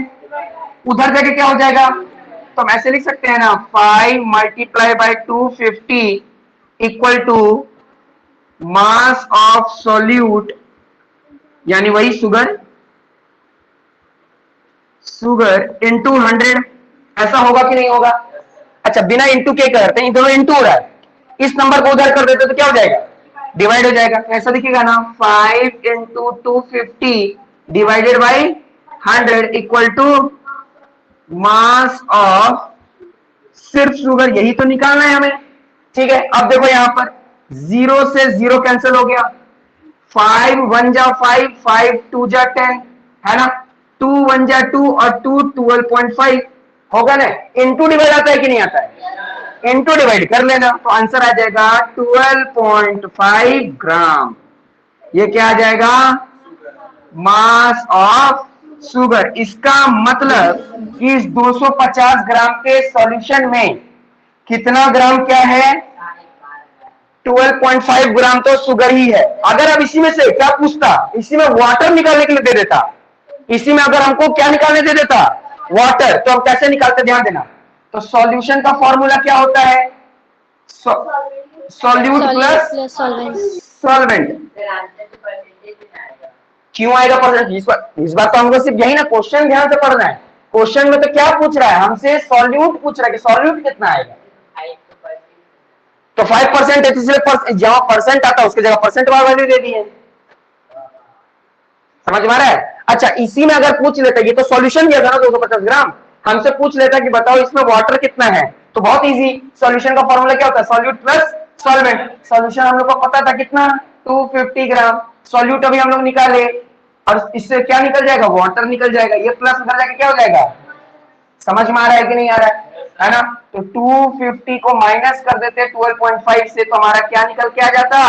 उधर जाके क्या हो जाएगा, तो हम ऐसे लिख सकते हैं ना, 5 multiply by 250 equal to mass of solute यानी वही शुगर, शुगर इनटू 100। ऐसा होगा कि नहीं होगा, अच्छा बिना इंटू के करते हैं, दोनों इंटू हो रहा है, इस नंबर को उधर कर देते तो क्या हो जाएगा, डिवाइड हो जाएगा। ऐसा दिखेगा ना, 5 into 250 divided by 100 equal to mass of सिर्फ शुगर, यही तो निकालना है हमें, ठीक है। अब देखो यहां पर 0 से 0 कैंसिल हो गया, 5 1 जा 5, 5 2 जा 10, है ना, 2 1 जा 2 और 2 12.5 होगा ना। इनटू डिवाइड आता है कि नहीं आता है, इनटू डिवाइड कर लेना, तो आंसर आ जाएगा 12.5 ग्राम। ये क्या आ जाएगा, मास ऑफ शुगर। इसका मतलब इस 250 ग्राम के सॉल्यूशन में कितना ग्राम क्या है, 12.5 ग्राम तो शुगर ही है। अगर अब इसी में से क्या पूछता, इसी में वाटर निकालने के लिए दे देता, इसी में अगर हमको क्या निकालने दे देता, वाटर, तो हम कैसे निकालते, ध्यान देना। तो सॉल्यूशन का फॉर्मूला क्या होता है, solute solute plus plus solvent. Solvent. क्यों आएगा परसेंट, इस बार तो हमको सिर्फ यही ना क्वेश्चन ध्यान से पढ़ना है। क्वेश्चन में तो क्या पूछ रहा है हमसे, सॉल्यूट पूछ रहा है कि सॉल्यूट कितना आएगा। तो 5% है, इसलिए जहां परसेंट आता है उसकी जगह परसेंट वाला वैल्यू दे दी है। समझ में आ रहा है। अच्छा, इसी में अगर पूछ लेता, ये तो सॉल्यूशन दिया था ना 250 ग्राम, हमसे पूछ लेता कि बताओ इसमें वाटर कितना है, तो बहुत इजी, सॉल्यूशन का फॉर्मूला क्या होता है, सॉल्यूट प्लस सॉल्वेंट। सॉल्यूशन हम लोग को पता था कितना, 250 ग्राम। सॉल्यूट अभी हम लोग निकाले, और इससे क्या निकल जाएगा, वाटर निकल जाएगा, ये प्लस उधर जाके क्या हो जाएगा। समझ में आ रहा है कि नहीं आ रहा है ना। तो 250 को माइनस कर देते 12.5 से, तो हमारा क्या निकल के आ जाता,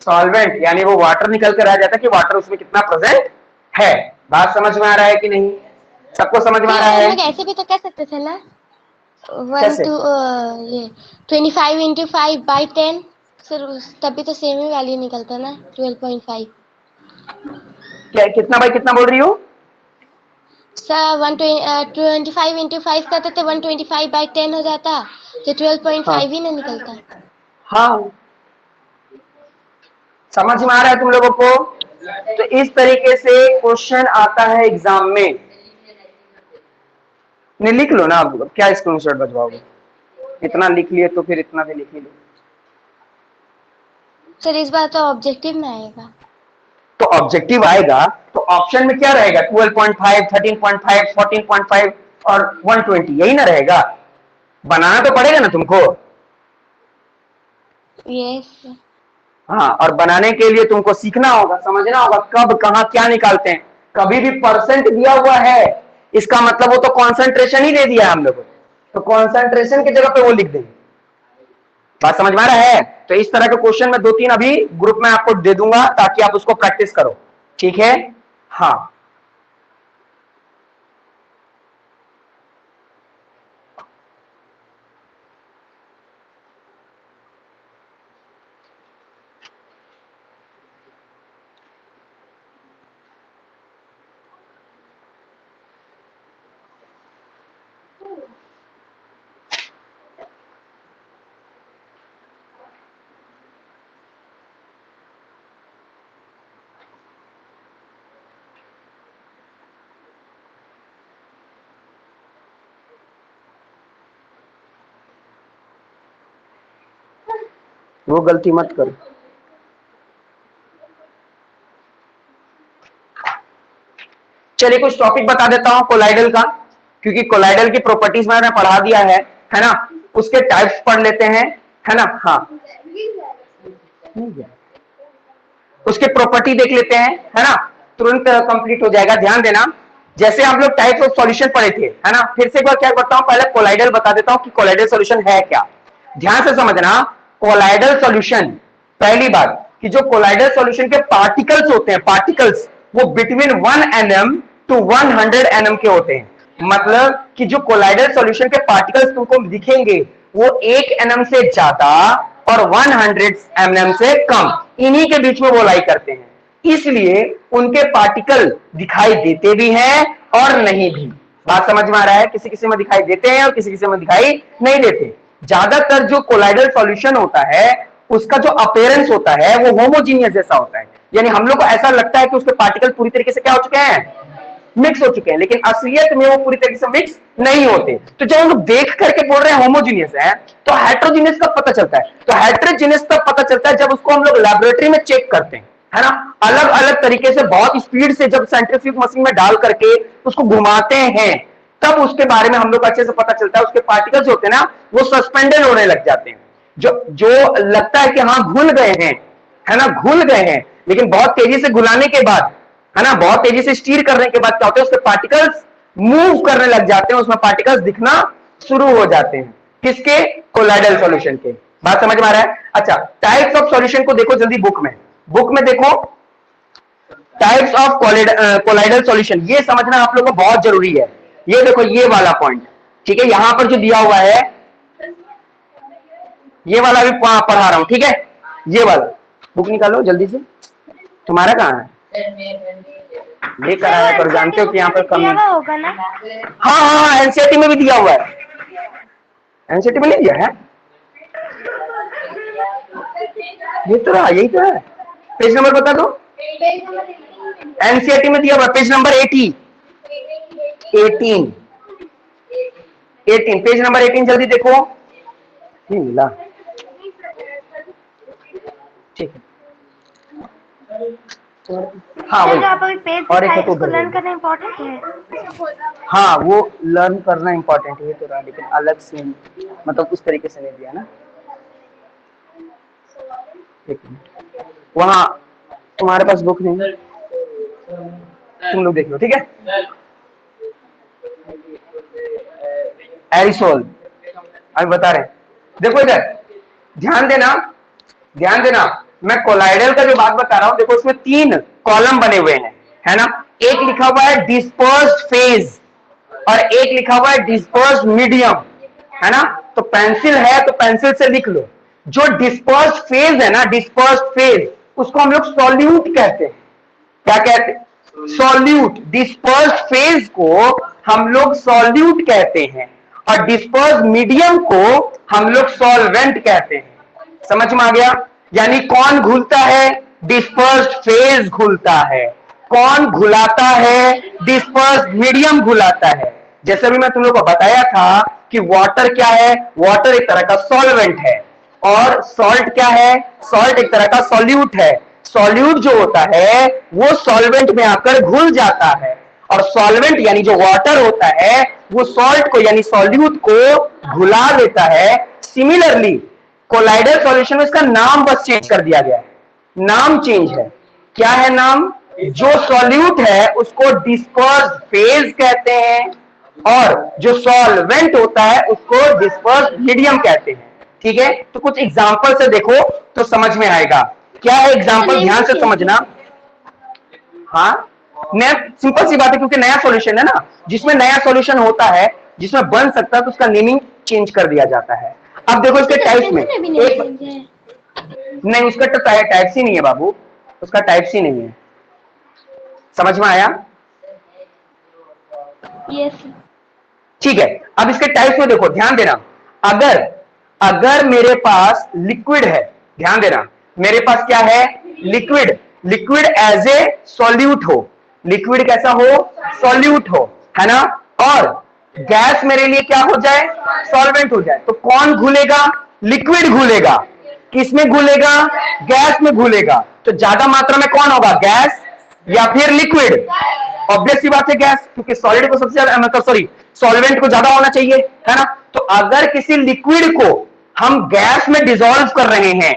सॉल्वेंट, यानी वो वाटर निकल कर आ जाता कि वाटर उसमें कितना प्रेजेंट है। बात समझ में आ रहा है कि नहीं, सबको समझ में आ रहा है। हम लोग ऐसे भी तो कर सकते थे ना, कैसे? ये 25 × 5/10, फिर तभी तो सेम ही वैल्यू निकलता ना, 12.5। क्या, कितना बाई कितना बोल रही हो। सर 25 × 5 करते थे, 125/10 हो जाता, तो 12.5 ही ना निकलता। हाँ, समझ में आ रहा है तुम लोगों को। तो इस तरीके से क्वेश्चन आता है एग्जाम में। नहीं, लिख लो ना, आप क्या स्क्रीनशॉट बजवाओगे, इतना लिख लिए तो फिर इतना भी लिख ही लो। सर इस बार तो ऑब्जेक्टिव में आएगा। तो ऑब्जेक्टिव आएगा तो ऑप्शन में क्या रहेगा, 12.5, 13.5, 14.5 और 120, यही ना रहेगा। बनाना तो पड़ेगा ना तुमको। यस। हाँ, और बनाने के लिए तुमको सीखना होगा, समझना होगा कब कहाँ क्या निकालते हैं। कभी भी परसेंट दिया हुआ है, इसका मतलब वो तो कॉन्सेंट्रेशन ही दे दिया हम लोगों ने, तो कॉन्सेंट्रेशन की जगह पे वो लिख देंगे। बात समझ में आ रहा है। तो इस तरह के क्वेश्चन में 2-3 अभी ग्रुप में आपको दे दूंगा ताकि आप उसको प्रैक्टिस करो, ठीक है। हाँ, वो गलती मत करो। चलिए कुछ टॉपिक बता देता हूं कोलाइडल का, क्योंकि कोलाइडल की प्रॉपर्टीज मैंने पढ़ा दिया है ना। उसके टाइप्स पढ़ लेते हैं, है ना। हाँ, उसके प्रॉपर्टी देख लेते हैं, है ना, तुरंत कंप्लीट हो जाएगा। ध्यान देना, जैसे हम लोग टाइप्स ऑफ सॉल्यूशन पढ़े थे, है ना, फिर से एक बार क्या करता हूं, पहले कोलाइडल बता देता हूं कि कोलाइडल सॉल्यूशन है क्या। ध्यान से समझना, कोलाइडल सॉल्यूशन, पहली बात कि जो कोलाइडल सॉल्यूशन के पार्टिकल्स होते हैं, पार्टिकल्स वो बिटवीन 1 nm टू 100 nm के होते हैं। मतलब कि जो कोलाइडल सॉल्यूशन के पार्टिकल्स तुमको दिखेंगे वो 1 nm से ज्यादा और 100 mm से कम, इन्हीं के बीच में वो लाई करते हैं। इसलिए उनके पार्टिकल दिखाई देते भी हैं और नहीं भी। बात समझ में आ रहा है, किसी किसी में दिखाई देते हैं और किसी किसी में दिखाई नहीं देते। ज्यादातर जो कोलाइडल सॉल्यूशन होता है उसका जो अपीयरेंस होता है वो होमोजीनियस जैसा होता है, यानी हम लोग को ऐसा लगता है कि उसके पार्टिकल पूरी तरीके से क्या हो चुके हैं, मिक्स हो चुके हैं, लेकिन असलियत में वो पूरी तरीके से मिक्स नहीं होते। तो जब हम लोग देख करके बोल रहे हैं होमोजीनियस है, तो हेट्रोजीनियस कब पता चलता है, तो हेट्रोजीनियस तब पता चलता है जब उसको हम लोग लैबोरेटरी में चेक करते हैं, है ना, अलग अलग तरीके से बहुत स्पीड से जब सेंट्रीफ्यूज मशीन में डाल करके उसको घुमाते हैं, तब उसके बारे में हम लोग अच्छे से पता चलता है। उसके पार्टिकल्स होते हैं ना वो सस्पेंडेड होने लग जाते हैं, जो जो लगता है कि हाँ घुल गए हैं, है ना, घुल गए हैं, लेकिन बहुत तेजी से घुलाने के बाद, है ना, बहुत तेजी से स्टीर करने के बाद क्या होता है, उसके पार्टिकल्स मूव करने लग जाते हैं, उसमें पार्टिकल्स दिखना शुरू हो जाते हैं। किसके, कोलाइडल सॉल्यूशन के। बात समझ में आ रहा है। अच्छा, टाइप्स ऑफ सॉल्यूशन को देखो जल्दी, बुक में देखो टाइप्स ऑफ कोलाइडल सॉल्यूशन, ये समझना आप लोगों को बहुत जरूरी है। ये देखो ये वाला पॉइंट, ठीक है, यहां पर जो दिया हुआ है ये वाला भी पढ़ा रहा हूं, ठीक है। ये वाला बुक निकालो जल्दी से, तुम्हारा कहाँ है, लेकर आया करो, जानते हो कि यहाँ पर कम होगा ना? हाँ हाँ हाँ, एनसीईआरटी में भी दिया हुआ है। एनसीईआरटी में नहीं दिया है, ये तो रहा, यही तो है। पेज नंबर बता दो। एनसीईआरटी में दिया हुआ पेज नंबर 18 पेज नंबर 18 जल्दी देखो। नहीं मिला, ठीक है। हाँ वही, आप अभी पेज और एक है तो इसको उधर लर्न गई। करना इम्पोर्टेंट है। हाँ वो लर्न करना इंपॉर्टेंट है, ये तो रहा, लेकिन अलग से मतलब उस तरीके से नहीं दिया ना। एक मिनट, वहाँ तुम्हारे पास बुक नहीं है, तुम लोग देख लो, ठीक है। एरिसोल अभी बता रहे हैं, देखो इधर ध्यान देना, ध्यान देना। मैं कोलाइडल का जो बात बता रहा हूं, देखो इसमें 3 कॉलम बने हुए हैं, है ना। एक लिखा हुआ है डिस्पर्स्ड फेज और एक लिखा हुआ है डिस्पर्स्ड मीडियम, है ना। तो पेंसिल है तो पेंसिल से लिख लो। जो डिस्पर्स्ड फेज है ना, डिस्पर्स्ड फेज, उसको हम लोग सॉल्यूट कहते हैं। क्या कहते हैं? सॉल्यूट। डिस्पर्स्ड फेज को हम लोग सॉल्यूट कहते हैं और डिस्पर्स्ड मीडियम को हम लोग सॉल्वेंट कहते हैं। समझ में आ गया? यानी कौन घुलता है? डिस्पर्स्ड फेज घुलता है। कौन घुलाता है? डिस्पर्स्ड मीडियम घुलाता है। जैसे भी मैं तुम लोग को बताया था कि वाटर क्या है? वाटर एक तरह का सॉल्वेंट है और सॉल्ट क्या है? सॉल्ट एक तरह का सॉल्यूट है। सॉल्यूट जो होता है वो सॉल्वेंट में आकर घुल जाता है और सॉल्वेंट यानी जो वाटर होता है वो सॉल्ट को यानी सॉल्यूट को घुला देता है। सिमिलरली कोलाइडल सॉल्यूशन में इसका नाम बस चेंज कर दिया गया है, नाम चेंज है। क्या है नाम? जो सॉल्यूट है उसको डिस्पर्स्ड फेज कहते हैं और जो सॉल्वेंट होता है उसको डिस्पर्स्ड मीडियम कहते हैं, ठीक है। तो कुछ एग्जांपल से देखो तो समझ में आएगा। क्या है एग्जांपल, ध्यान से समझना। हाँ नया, सिंपल सी बात है, क्योंकि नया सॉल्यूशन है ना, जिसमें नया सॉल्यूशन होता है, जिसमें बन सकता है तो उसका नेमिंग चेंज कर दिया जाता है। अब देखो इसके टाइप्स में एक, नहीं उसका तो टाइप सी नहीं है बाबू, उसका टाइप सी नहीं है। समझ में आया? यस। ठीक है। अब इसके टाइप्स में देखो, ध्यान देना। अगर अगर मेरे पास लिक्विड है, ध्यान देना, मेरे पास क्या है? Liquid. Liquid as a solute हो, लिक्विड कैसा हो? सॉल्यूट हो, है ना। और गैस मेरे लिए क्या हो जाए? सॉल्वेंट हो जाए। तो कौन घुलेगा? लिक्विड घुलेगा। किसमें घुलेगा? गैस में घुलेगा। तो ज्यादा मात्रा में कौन होगा? गैस या फिर लिक्विड? ऑब्वियस सी बात है गैस, क्योंकि सॉलिड को सबसे ज्यादा, मतलब सॉरी सॉल्वेंट को ज्यादा होना चाहिए, है ना। तो अगर किसी लिक्विड को हम गैस में डिसॉल्व कर रहे हैं,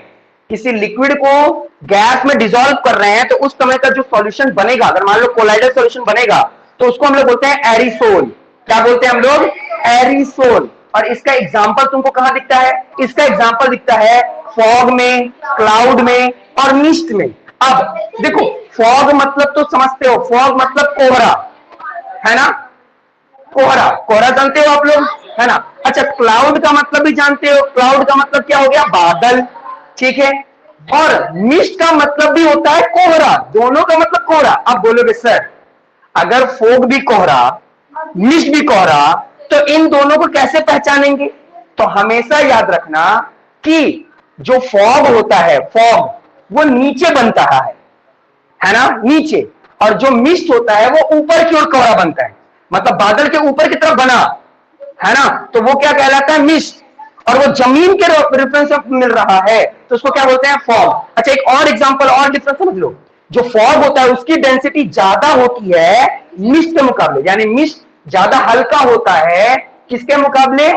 किसी लिक्विड को गैस में डिसॉल्व कर रहे हैं, तो उस समय का जो सॉल्यूशन बनेगा, अगर मान लो कोलाइडल सॉल्यूशन बनेगा, तो उसको हम लोग बोलते हैं एरिसोल। क्या बोलते हैं हम लोग? एरिसोल। और इसका एग्जाम्पल तुमको कहां दिखता है? इसका एग्जाम्पल दिखता है फॉग में, क्लाउड में और मिस्ट में। अब देखो, फॉग मतलब तो समझते हो, फॉग मतलब कोहरा, है ना। कोहरा, कोहरा जानते हो आप लोग, है ना। अच्छा, क्लाउड का मतलब भी जानते हो, क्लाउड का मतलब क्या हो गया? बादल, ठीक है। और मिस्ट का मतलब भी होता है कोहरा, दोनों का मतलब कोहरा। अब बोलोगे सर अगर फोग भी कोहरा, मिस्ट भी कोहरा, तो इन दोनों को कैसे पहचानेंगे? तो हमेशा याद रखना कि जो फॉग होता है, फॉग वो नीचे बनता है ना, नीचे। और जो मिस्ट होता है वो ऊपर की ओर कोहरा बनता है, मतलब बादल के ऊपर की तरफ बना, है ना। तो वो क्या कहलाता है? मिस्ट। और वो जमीन के रेफरेंस में मिल रहा है तो उसको क्या बोलते हैं? फॉग। अच्छा, एक और एग्जांपल और डिफरेंस समझ लो। जो फॉग होता है उसकी डेंसिटी ज्यादा होती है मिस्ट के मुकाबले, यानी मिस्ट ज्यादा हल्का होता है किसके मुकाबले?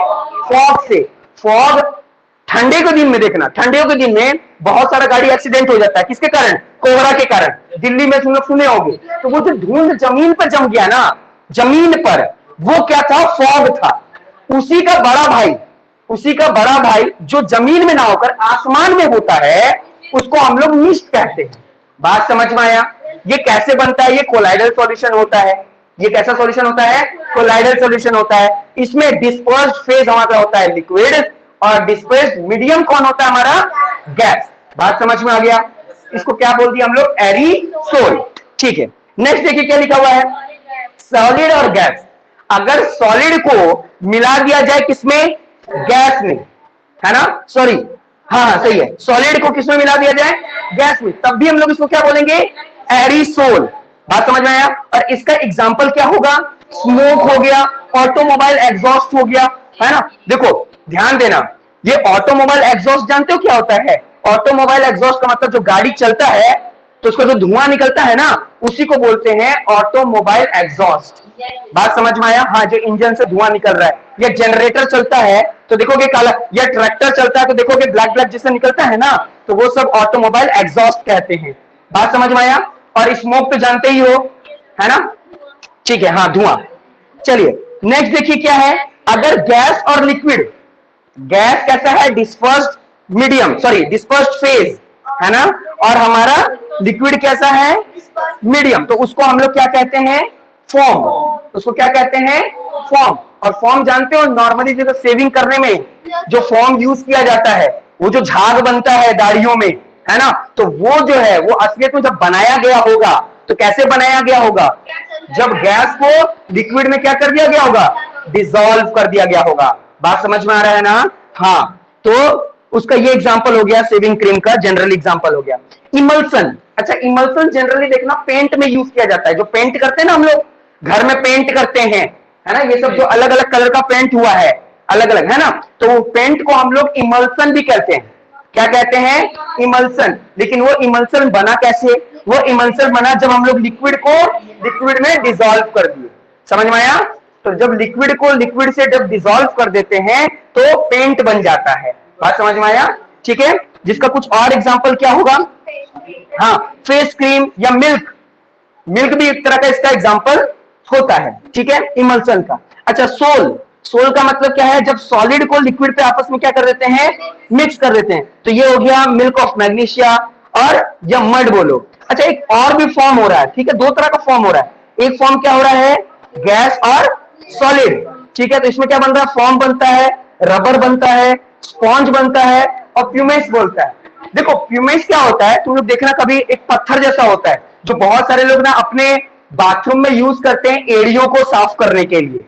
फॉग से। फॉग ठंडे के दिन में देखना, ठंडियों के दिन में बहुत सारा गाड़ी एक्सीडेंट हो जाता है, किसके कारण? कोहरा के कारण। दिल्ली में तुम लोग सुने होंगे। तो वो जो धुंध जमीन पर जम गया ना, जमीन पर, वो क्या था? फॉग था। उसी का बड़ा भाई, उसी का बड़ा भाई जो जमीन में ना होकर आसमान में होता है, उसको हम लोग मिस्ट कहते हैं। बात समझ में आया? ये कैसे बनता है? ये कोलाइडल सॉल्यूशन होता है। ये कैसा सॉल्यूशन होता है? कोलाइडल सॉल्यूशन होता है। इसमें डिस्पर्स्ड फेज हमारा होता है लिक्विड और डिस्पर्स्ड मीडियम कौन होता है हमारा? गैस। बात समझ में आ गया? इसको क्या बोल दिया हम लोग? एरिसोल। ठीक है, नेक्स्ट देखिए क्या लिखा हुआ है, सॉलिड और गैस। अगर सॉलिड को मिला दिया जाए किसमें? गैस में, है ना? सॉरी, हाँ सही है, सॉलिड को किसमें मिला दिया जाए? गैस में, तब भी हम लोग इसको क्या बोलेंगे? एरिसोल। बात समझ में आया? और इसका एग्जाम्पल क्या होगा? स्मोक हो गया, ऑटोमोबाइल एग्जॉस्ट हो गया, है ना? देखो ध्यान देना, ये ऑटोमोबाइल एग्जॉस्ट जानते हो क्या होता है? ऑटोमोबाइल एग्जॉस्ट का मतलब जो गाड़ी चलता है तो उसका जो धुआं निकलता है ना, उसी को बोलते हैं ऑटोमोबाइल एग्जॉस्ट। बात समझ में आया? हाँ, जो इंजन से धुआं निकल रहा है, या जनरेटर चलता है तो देखोगे काला, या ट्रैक्टर चलता है तो देखोगे ब्लैक ब्लैक जैसे निकलता है ना, तो वो सब ऑटोमोबाइल एग्जॉस्ट कहते हैं। बात समझ में आया? और स्मोक तो जानते ही हो, है ना? ठीक है, हाँ धुआं। चलिए नेक्स्ट देखिए क्या है, अगर गैस और लिक्विड, गैस कैसा है? Dispersed medium, sorry dispersed phase, है ना? और हमारा लिक्विड कैसा है? मीडियम। तो उसको हम लोग क्या कहते हैं? फॉर्म। उसको क्या कहते हैं? फॉर्म। और फॉर्म जानते हो, नॉर्मली जो सेविंग करने में जो फॉर्म यूज किया जाता है, वो जो झाग बनता है दाढ़ियों में, है ना, तो वो जो है वो असलियत में जब बनाया गया होगा तो कैसे बनाया गया होगा? जब गैस को लिक्विड में क्या कर दिया गया होगा? डिसॉल्व कर दिया गया होगा। बात समझ में आ रहा है ना? हाँ, तो उसका ये एग्जांपल हो गया शेविंग क्रीम का, जनरल एग्जांपल हो गया। इमल्सन, अच्छा इमल्सन जनरली देखना पेंट में यूज किया जाता है। जो पेंट करते हैं ना हम लोग, घर में पेंट करते हैं, है ना, ये सब जो अलग अलग कलर का पेंट हुआ है, अलग अलग, है ना, तो वो पेंट को हम लोग इमल्सन भी कहते हैं। क्या कहते हैं? इमल्सन। लेकिन वो इमल्सन बना कैसे? वो इमल्सन बना जब हम लोग लिक्विड को लिक्विड में डिसॉल्व कर दिए। समझ में आया? तो जब लिक्विड को लिक्विड से जब डिसॉल्व कर देते हैं तो पेंट बन जाता है। बात समझ में आया? ठीक है, जिसका कुछ और एग्जांपल क्या होगा? हाँ, फेस क्रीम या मिल्क, मिल्क भी एक तरह का इसका एग्जांपल होता है। ठीक है, इमल्सन का। अच्छा सोल, सोल का मतलब क्या है? जब सॉलिड को लिक्विड पे आपस में क्या कर देते हैं? मिक्स कर देते हैं। तो ये हो गया मिल्क ऑफ मैग्नीशिया, और या मड बोलो। अच्छा एक और भी फॉर्म हो रहा है, ठीक है, दो तरह का फॉर्म हो रहा है। एक फॉर्म क्या हो रहा है? गैस और सॉलिड। ठीक है, तो इसमें क्या बन रहा है? फॉर्म बनता है, रबर बनता है, स्पॉन्ज बनता है, और प्यूमेस बोलता है। देखो प्यूमेस क्या होता है, तुम लोग देखना कभी, एक पत्थर जैसा होता है जो बहुत सारे लोग ना अपने बाथरूम में यूज करते हैं एड़ियों को साफ करने के लिए,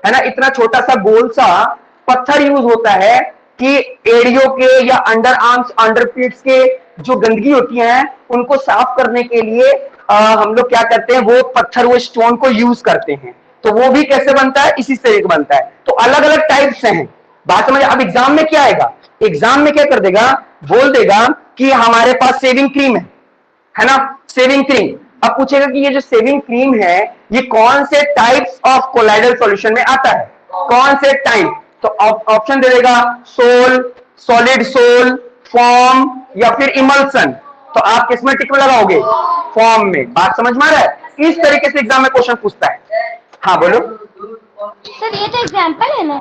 है ना। इतना छोटा सा गोल सा पत्थर यूज होता है कि एड़ियों के या अंडर आर्म्स अंडर पीट्स के जो गंदगी होती है उनको साफ करने के लिए हम लोग क्या करते हैं? वो पत्थर, वो स्टोन को यूज करते हैं। तो वो भी कैसे बनता है? इसी से एक बनता है। तो अलग अलग टाइप से हैं। बात समझ? अब एग्जाम में क्या आएगा? एग्जाम में क्या कर देगा? बोल देगा कि हमारे पास शेविंग क्रीम है ना, शेविंग क्रीम। अब पूछेगा कि ये जो शेविंग क्रीम है ये कौन से टाइप्स ऑफ कोलाइडल सॉल्यूशन में आता है? कौन से टाइप? तो ऑप्शन दे देगा, सोल, सॉलिड सोल, फॉर्म, या फिर इमल्सन। तो आप किसमें टिक लगाओगे? फॉर्म में। बात समझ में आ रहा है? इस तरीके से एग्जाम में क्वेश्चन पूछता है। हाँ बोलो सर ये तो एग्जाम्पल है ना?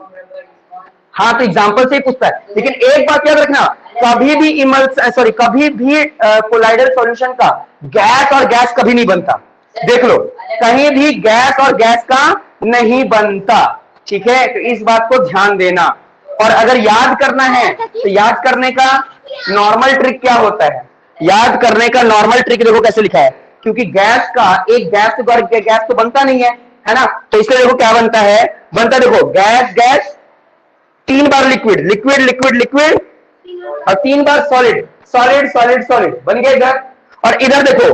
हाँ, तो एग्जाम्पल से ही पूछता है। लेकिन एक बात याद रखना, कभी भी सॉरी कभी भी कोलाइडल सॉल्यूशन का गैस और गैस कभी नहीं बनता। देख लो, कहीं भी गैस और गैस का नहीं बनता। ठीक है, तो इस बात को ध्यान देना। और अगर याद करना है तो याद करने का नॉर्मल ट्रिक क्या होता है? याद करने का नॉर्मल ट्रिक देखो कैसे लिखा है, क्योंकि गैस का एक गैस तो बनता नहीं है ना, तो इसलिए देखो क्या बनता है? बनता देखो गैस गैस, 3 बार लिक्विड लिक्विड लिक्विड लिक्विड, और 3 बार सॉलिड सॉलिड सॉलिड सॉलिड, बन गया इधर। और इधर देखो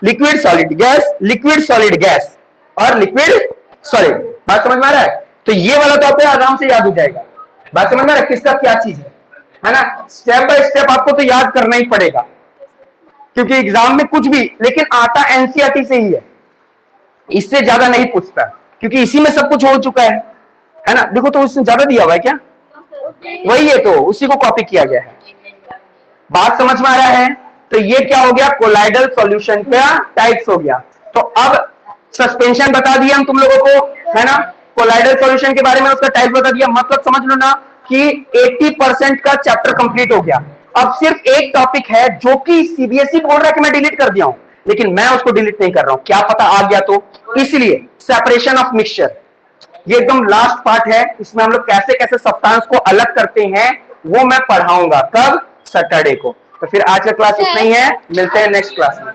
liquid solid gas, liquid solid gas, और लिक्विड सॉलिड। बात समझ में आ रहा है? तो ये वाला तो आपको आराम से याद हो जाएगा। बात समझ में आ रहा है किसका क्या चीज है ना? स्टेप बाय स्टेप आपको तो याद करना ही पड़ेगा, क्योंकि एग्जाम में कुछ भी लेकिन आता एनसीईआरटी से ही है, इससे ज्यादा नहीं पूछता, क्योंकि इसी में सब कुछ हो चुका है ना। देखो तो उसने ज्यादा दिया हुआ है क्या? वही है, तो उसी को कॉपी किया गया है। बात समझ में आ रहा है? तो ये क्या हो गया? कोलाइडल सॉल्यूशन का टाइप्स हो गया। तो अब सस्पेंशन बता दिया हम तुम लोगों को, है ना। कोलाइडल सॉल्यूशन के बारे में उसका टाइप बता दिया। मतलब समझ लो ना कि 80% का चैप्टर कंप्लीट हो गया। अब सिर्फ एक टॉपिक है जो कि सीबीएसई बोल रहा है कि मैं डिलीट कर दिया हूं, लेकिन मैं उसको डिलीट नहीं कर रहा हूं, क्या पता आ गया तो। इसलिए सेपरेशन ऑफ मिक्सचर, ये एकदम लास्ट पार्ट है। इसमें हम लोग कैसे कैसे सब्सटेंस को अलग करते हैं वो मैं पढ़ाऊंगा। कब? सैटरडे को। तो फिर आज का क्लास सर। इतना ही है, मिलते हैं नेक्स्ट क्लास में।